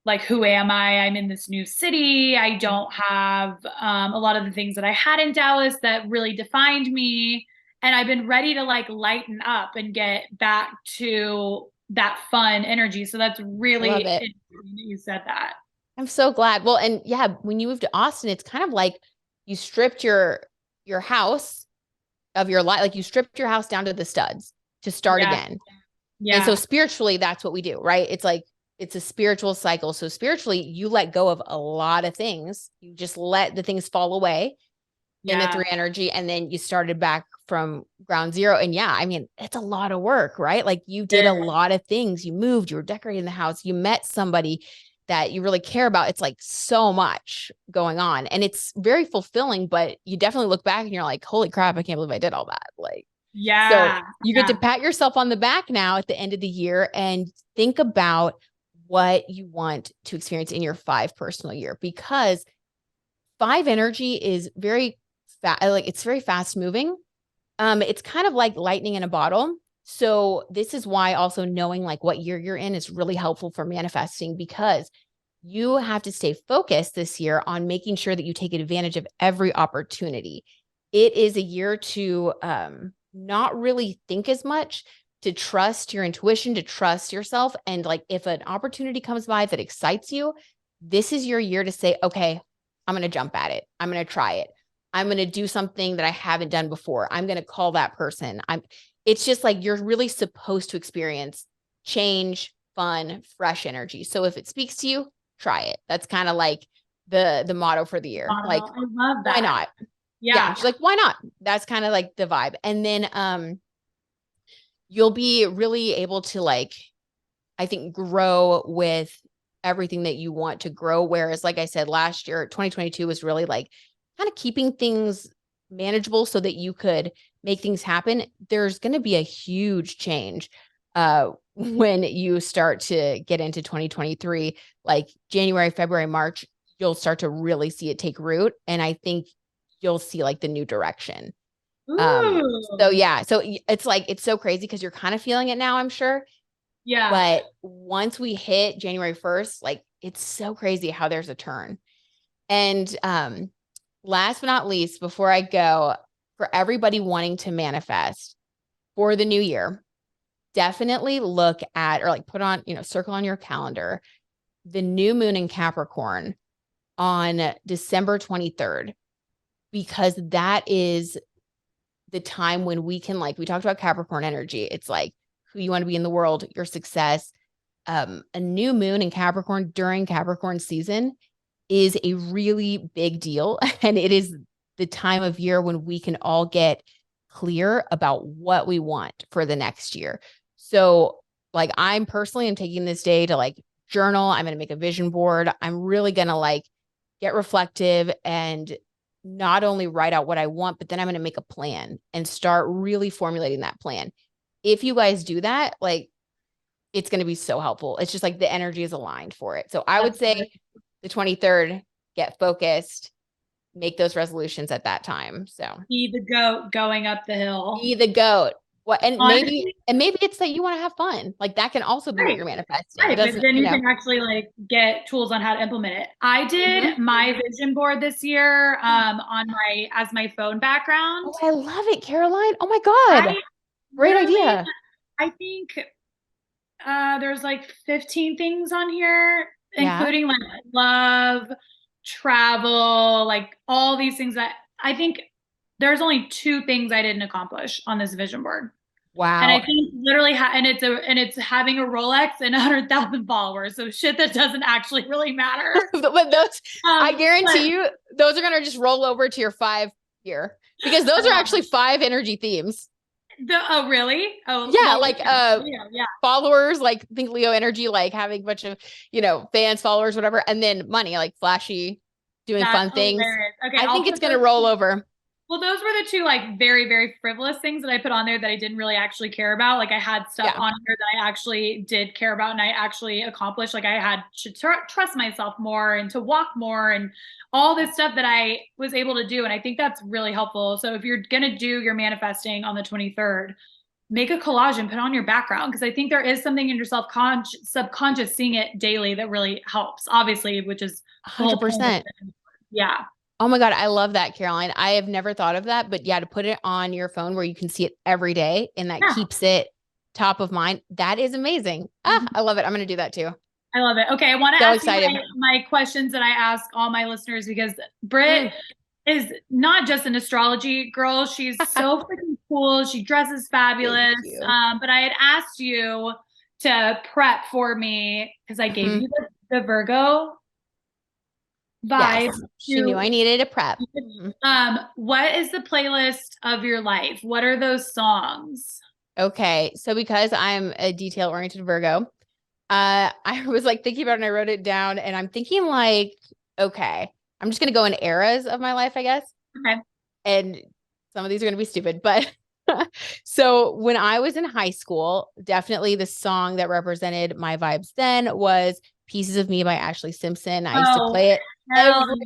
like, who am I? I'm in this new city. I don't have a lot of the things that I had in Dallas that really defined me. And I've been ready to like lighten up and get back to that fun energy. So that's really interesting that you said that. I'm so glad. Well, and yeah, when you moved to Austin, it's kind of like you stripped your house of your life. Like you stripped your house down to the studs to start again. Yeah. And so spiritually, that's what we do, right? It's like, it's a spiritual cycle. So spiritually, you let go of a lot of things. You just let the things fall away in the 3 energy. And then you started back from ground zero. And yeah, I mean, it's a lot of work, right? Like you did a lot of things. You moved, you were decorating the house, you met somebody that you really care about. It's like so much going on and it's very fulfilling, but you definitely look back and you're like, holy crap, I can't believe I did all that. Like, so you get to pat yourself on the back now at the end of the year and think about what you want to experience in your 5 personal year, because 5 energy is very like it's very fast moving. It's kind of like lightning in a bottle. So this is why also knowing like what year you're in is really helpful for manifesting, because you have to stay focused this year on making sure that you take advantage of every opportunity. It is a year to not really think as much, to trust your intuition, to trust yourself. And like, if an opportunity comes by that excites you, this is your year to say, okay, I'm going to jump at it. I'm going to try it. I'm going to do something that I haven't done before. I'm going to call that person. It's just like, you're really supposed to experience change, fun, fresh energy. So if it speaks to you, try it. That's kind of like the motto for the year. Like, I love that. Why not? Yeah. She's like, why not? That's kind of like the vibe. And then, you'll be really able to like, I think, grow with everything that you want to grow. Whereas, like I said, last year, 2022 was really like kind of keeping things manageable so that you could make things happen. There's going to be a huge change when you start to get into 2023, like January, February, March, you'll start to really see it take root. And I think you'll see like the new direction. So yeah, so it's like, it's so crazy because you're kind of feeling it now, I'm sure. Yeah. But once we hit January 1st, like it's so crazy how there's a turn. And last but not least, before I go, for everybody wanting to manifest for the new year, definitely look at, or like put on, circle on your calendar, the new moon in Capricorn on December 23rd, because that is the time when we can, like, we talked about Capricorn energy. It's like who you want to be in the world, your success. A new moon in Capricorn during Capricorn season is a really big deal. And it is the time of year when we can all get clear about what we want for the next year. So like, I'm personally taking this day to like journal. I'm going to make a vision board. I'm really going to like get reflective and not only write out what I want, but then I'm going to make a plan and start really formulating that plan. If you guys do that, like, it's going to be so helpful. It's just like the energy is aligned for it. So I would say the 23rd, get focused, make those resolutions at that time. So be the goat going up the hill. Be the goat. What, and maybe it's that you want to have fun. Like that can also be what you're manifesting. Right, but then you can actually like get tools on how to implement it. I did my vision board this year on my phone background. Oh, I love it, Caroline. Oh my God. Great idea. I think there's like 15 things on here, including like love, travel, like all these things that I think there's only 2 things I didn't accomplish on this vision board. Wow. And I think literally, it's having a Rolex and 100,000 followers. So shit that doesn't actually really matter. But those, I guarantee you, those are going to just roll over to your 5 year, because those are actually 5 energy themes. Oh, really? Oh, yeah. Like, followers, like think Leo energy, like having a bunch of, fans, followers, whatever. And then money, like flashy, doing fun things. Okay, I think it's going to roll over. Well, those were the two like very, very frivolous things that I put on there that I didn't really actually care about. Like I had stuff on here that I actually did care about and I actually accomplished. Like I had to trust myself more and to walk more and all this stuff that I was able to do. And I think that's really helpful. So if you're going to do your manifesting on the 23rd, make a collage and put on your background. Cause I think there is something in your subconscious seeing it daily that really helps, obviously, which is 100%. Yeah. Oh my God. I love that, Caroline. I have never thought of that, but yeah, to put it on your phone where you can see it every day and that keeps it top of mind. That is amazing. I love it. I'm going to do that too. I love it. Okay. I want to ask you my questions that I ask all my listeners because Britt is not just an astrology girl. She's so freaking cool. She dresses fabulous. But I had asked you to prep for me because I gave you the Virgo vibe. Yes, she knew I needed a prep. What is the playlist of your life? What are those songs? Okay. So because I'm a detail-oriented Virgo, I was like thinking about it and I wrote it down and I'm thinking like, okay, I'm just going to go in eras of my life, I guess. Okay. And some of these are going to be stupid, but so when I was in high school, definitely the song that represented my vibes then was Pieces of Me by Ashley Simpson. I used to play it every day on the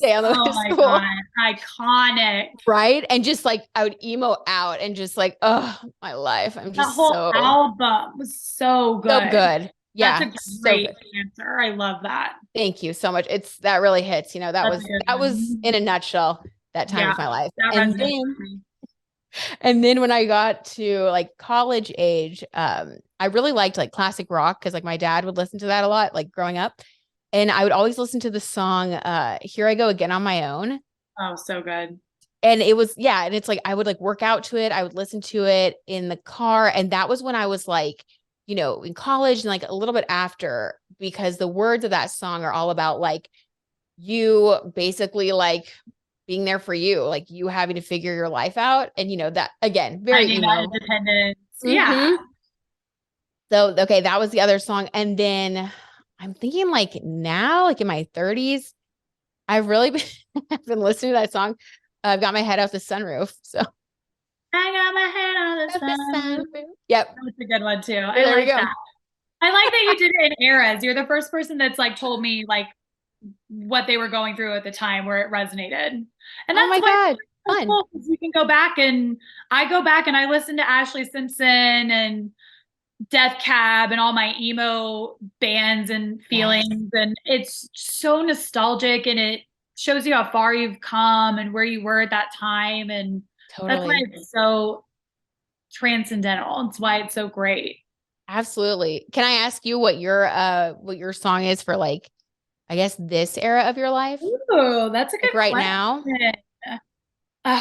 way to school. God. Iconic. Right? And just like I would emo out and just like, oh, my life. I'm just that whole album was so good. So good. Yeah. That's a great answer. I love that. Thank you so much. That really hits, that was in a nutshell that time of my life. And then when I got to like college age, I really liked like classic rock because like my dad would listen to that a lot, like growing up. And I would always listen to the song Here I Go Again on My Own. Oh, so good. And it was, and it's like I would like work out to it. I would listen to it in the car. And that was when I was like, in college and like a little bit after, because the words of that song are all about like you basically like being there for you, like you having to figure your life out. And that again, very independence. Yeah. So, okay. That was the other song. And then I'm thinking like now, like in my 30s, I've really been listening to that song. I've got my head out the sunroof. So I got my head on the sunroof. Yep. That's a good one too. I like that. I like that you did it in eras. You're the first person that's like told me like what they were going through at the time where it resonated. And that's fun. Cool, you can go back and I go back and I listen to Ashley Simpson and Death Cab and all my emo bands and feelings. And it's so nostalgic and it shows you how far you've come and where you were at that time. And that's why it's so transcendental. It's why it's so great. Absolutely. Can I ask you what your song is for like, I guess this era of your life? Ooh, that's a good question. Right now?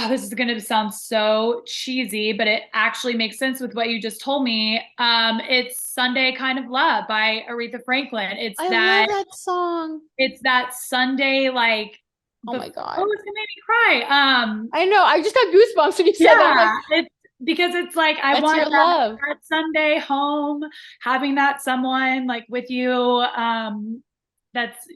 This is going to sound so cheesy, but it actually makes sense with what you just told me. It's Sunday Kind of Love by Aretha Franklin. I love that song. It's that Sunday, like, oh my God. Oh, it's going to make me cry. I know. I just got goosebumps when you said that. It's because it's like, I want that Sunday home, having that someone like with you.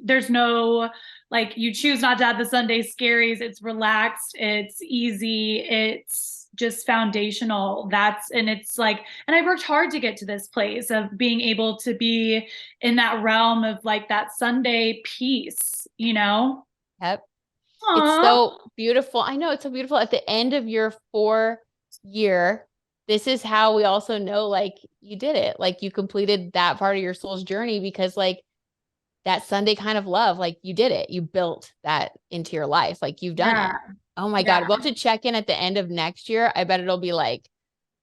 There's no, like, you choose not to have the Sunday scaries. It's relaxed. It's easy. It's just foundational. And it's like, and I worked hard to get to this place of being able to be in that realm of like that Sunday peace, Yep. Aww. It's so beautiful. I know it's so beautiful. At the end of your 4-year, this is how we also know, like, you did it. Like, you completed that part of your soul's journey because, like, that Sunday Kind of Love, like, you did it. You built that into your life. Like, you've done it. Oh my God. We'll have to check in at the end of next year. I bet it'll be like,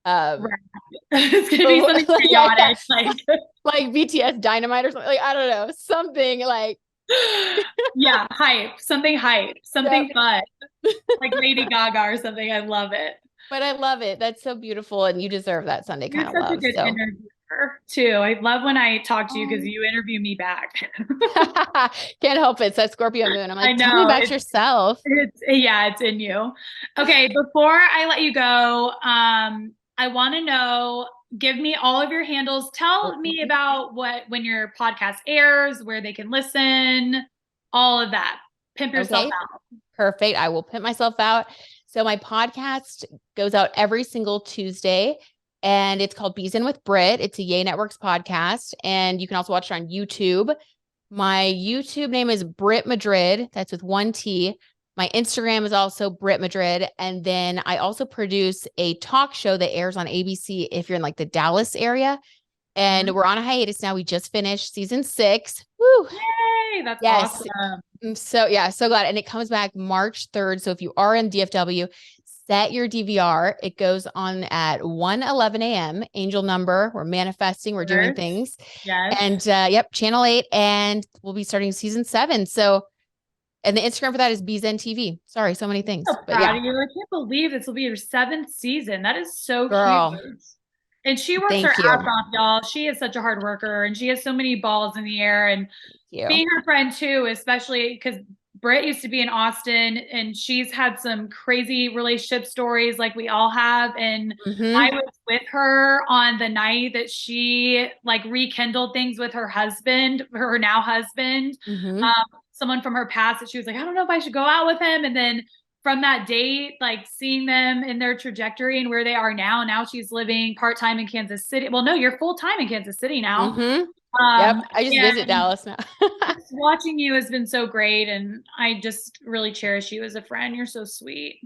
it's going to be something chaotic. Like BTS Dynamite or something. Like, I don't know. Something like. Hype. Something fun. Like Lady Gaga or something. I love it. But I love it. That's so beautiful. And you deserve that Sunday Kind of Love. Such a good interviewer too. I love when I talk to you because you interview me back. Can't help it. It's that Scorpio moon. I'm like, tell me about yourself. It's in you. Okay. Before I let you go, I want to know, give me all of your handles. Tell me about when your podcast airs, where they can listen, all of that. Pimp yourself out. Perfect. I will pimp myself out. So my podcast goes out every single Tuesday, and it's called Bees In with Brit. It's a Yay Networks podcast, and you can also watch it on YouTube. My YouTube name is Britt Madrid. That's with one T. My Instagram is also Britt Madrid. And then I also produce a talk show that airs on ABC if you're in like the Dallas area. And we're on a hiatus now. We just finished season 6. Woo! Yay! That's Yes. awesome. So glad. And it comes back March 3rd. So if you are in DFW, set your DVR. It goes on at 1:11 a.m. Angel number. We're manifesting. We're doing things. Yes. And channel 8. And we'll be starting season 7. So, and the Instagram for that is BZN TV. Sorry, so many things. I'm so proud of you. I can't believe this will be your 7th season. That is so huge. And she works her ass off, y'all. She is such a hard worker, and she has so many balls in the air. And being her friend too, especially because Britt used to be in Austin, and she's had some crazy relationship stories like we all have. And I was with her on the night that she like rekindled things with her husband, her now husband, someone from her past that she was like, I don't know if I should go out with him. And then from that date, like seeing them in their trajectory and where they are now she's living part-time in Kansas City. Well, no, you're full-time in Kansas City now. Yep. I just visit Dallas now. Watching you has been so great. And I just really cherish you as a friend. You're so sweet.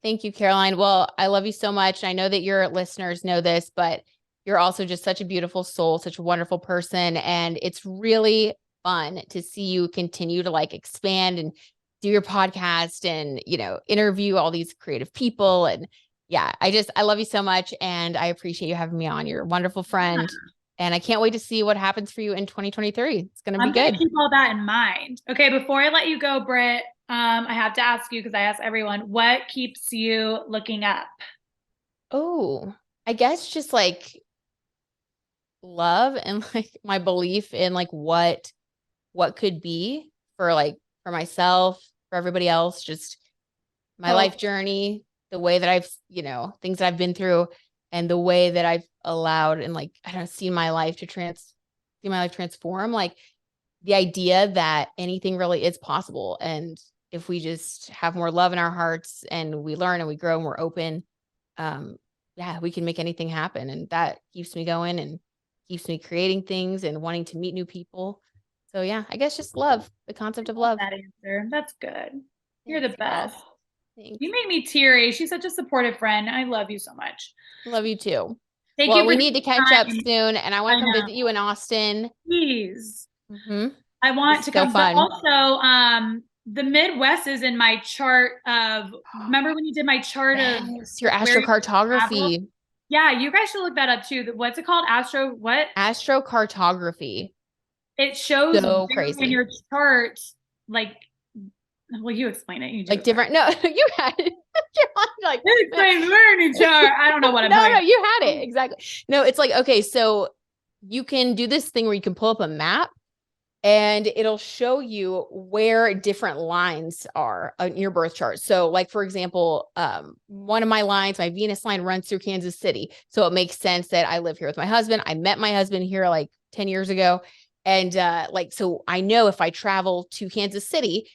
Thank you, Caroline. Well, I love you so much. I know that your listeners know this, but you're also just such a beautiful soul, such a wonderful person. And it's really fun to see you continue to like expand and do your podcast and, interview all these creative people. And I love you so much. And I appreciate you having me on. You're a wonderful friend. And I can't wait to see what happens for you in 2023. It's going to be good. I'm going to keep all that in mind. Okay. Before I let you go, Britt, I have to ask you, because I ask everyone, what keeps you looking up? Oh, I guess just like love and like my belief in like what could be for myself, for everybody else, just my life journey, the way that I've, things that I've been through, and the way that I've allowed and seen my life transform, like the idea that anything really is possible. And if we just have more love in our hearts and we learn and we grow and we're open, we can make anything happen. And that keeps me going and keeps me creating things and wanting to meet new people. So I guess just love, the concept of love. That answer. That's good. You're the best. Thanks. You made me teary. She's such a supportive friend. I love you so much. Love you too. Well, we need to catch up soon, and I want to come visit you in Austin. Please. I want to come. But also, the Midwest is in my chart of. Remember when you did my chart of your astrocartography? Yeah, you guys should look that up too. What's it called? Astrocartography. It shows so crazy in your chart, like. Well, you explain it. You do different. No, you had it. Like learning chart. I don't know what I'm doing. No, you had it exactly. No, it's like, okay, so you can do this thing where you can pull up a map, and it'll show you where different lines are on your birth chart. So, like for example, one of my lines, my Venus line, runs through Kansas City, so it makes sense that I live here with my husband. I met my husband here like 10 years ago, and so I know if I travel to Kansas City,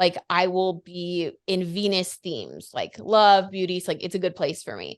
like I will be in Venus themes, like love, beauty. So like it's a good place for me.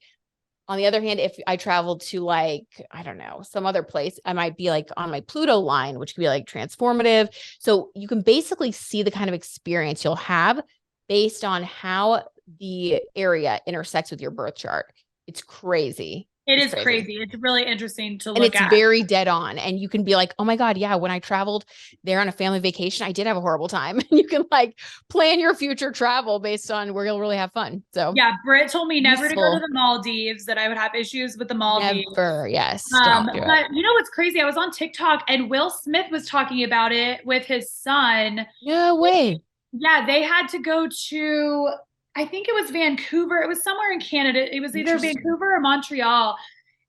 On the other hand, if I traveled to like, I don't know, some other place, I might be like on my Pluto line, which could be like transformative. So you can basically see the kind of experience you'll have based on how the area intersects with your birth chart. It's crazy. It's crazy. It's really interesting to look at. And it's very dead on. And you can be like, oh my God, yeah, when I traveled there on a family vacation, I did have a horrible time. And you can like plan your future travel based on where you'll really have fun. So yeah, Britt told me never to go to the Maldives, that I would have issues with the Maldives. Never, yes. But you know what's crazy? I was on TikTok and Will Smith was talking about it with his son. No way. Yeah, they had to go to, I think it was Vancouver. It was somewhere in Canada. It was either Vancouver or Montreal.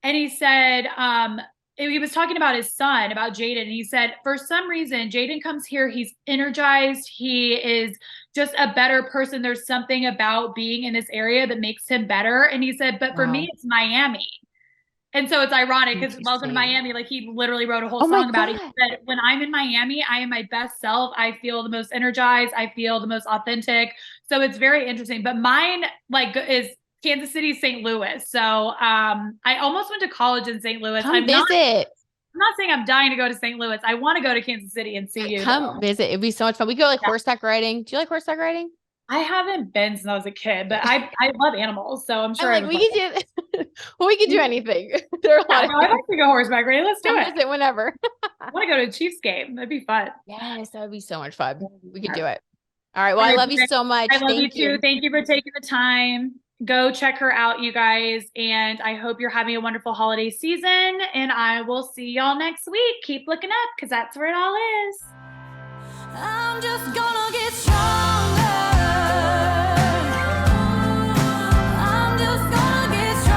And he said, he was talking about his son, about Jaden. And he said, for some reason, Jaden comes here. He's energized. He is just a better person. There's something about being in this area that makes him better. And he said, but for me, it's Miami. And so it's ironic because Welcome to Miami, like he literally wrote a whole song about it. He said, when I'm in Miami, I am my best self. I feel the most energized. I feel the most authentic. So it's very interesting. But mine like is Kansas City, St. Louis. So I almost went to college in St. Louis. Come visit. I'm not saying I'm dying to go to St. Louis. I want to go to Kansas City and see you. Come visit. It'd be so much fun. We go like horseback riding. Do you like horseback riding? I haven't been since I was a kid, but I love animals, so I'm sure we could do. We could do anything. There are a lot. I'd like to go horseback riding. Let's do it whenever. I want to go to a Chiefs game. That'd be fun. Yes, that would be so much fun. We could do it. All right. Well, I love you so much. I love you too. Thank you for taking the time. Go check her out, you guys. And I hope you're having a wonderful holiday season. And I will see y'all next week. Keep looking up because that's where it all is. I'm just gonna get stronger. I'm just gonna get stronger.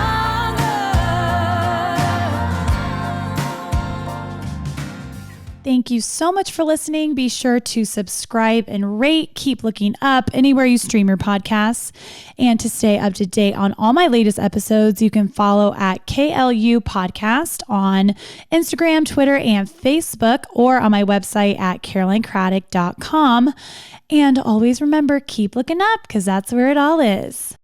Thank you so much for listening. Be sure to subscribe and rate. Keep looking up anywhere you stream your podcasts. And to stay up to date on all my latest episodes, you can follow at KLU Podcast on Instagram, Twitter, and Facebook, or on my website at carolinekraddick.com. And always remember, keep looking up because that's where it all is.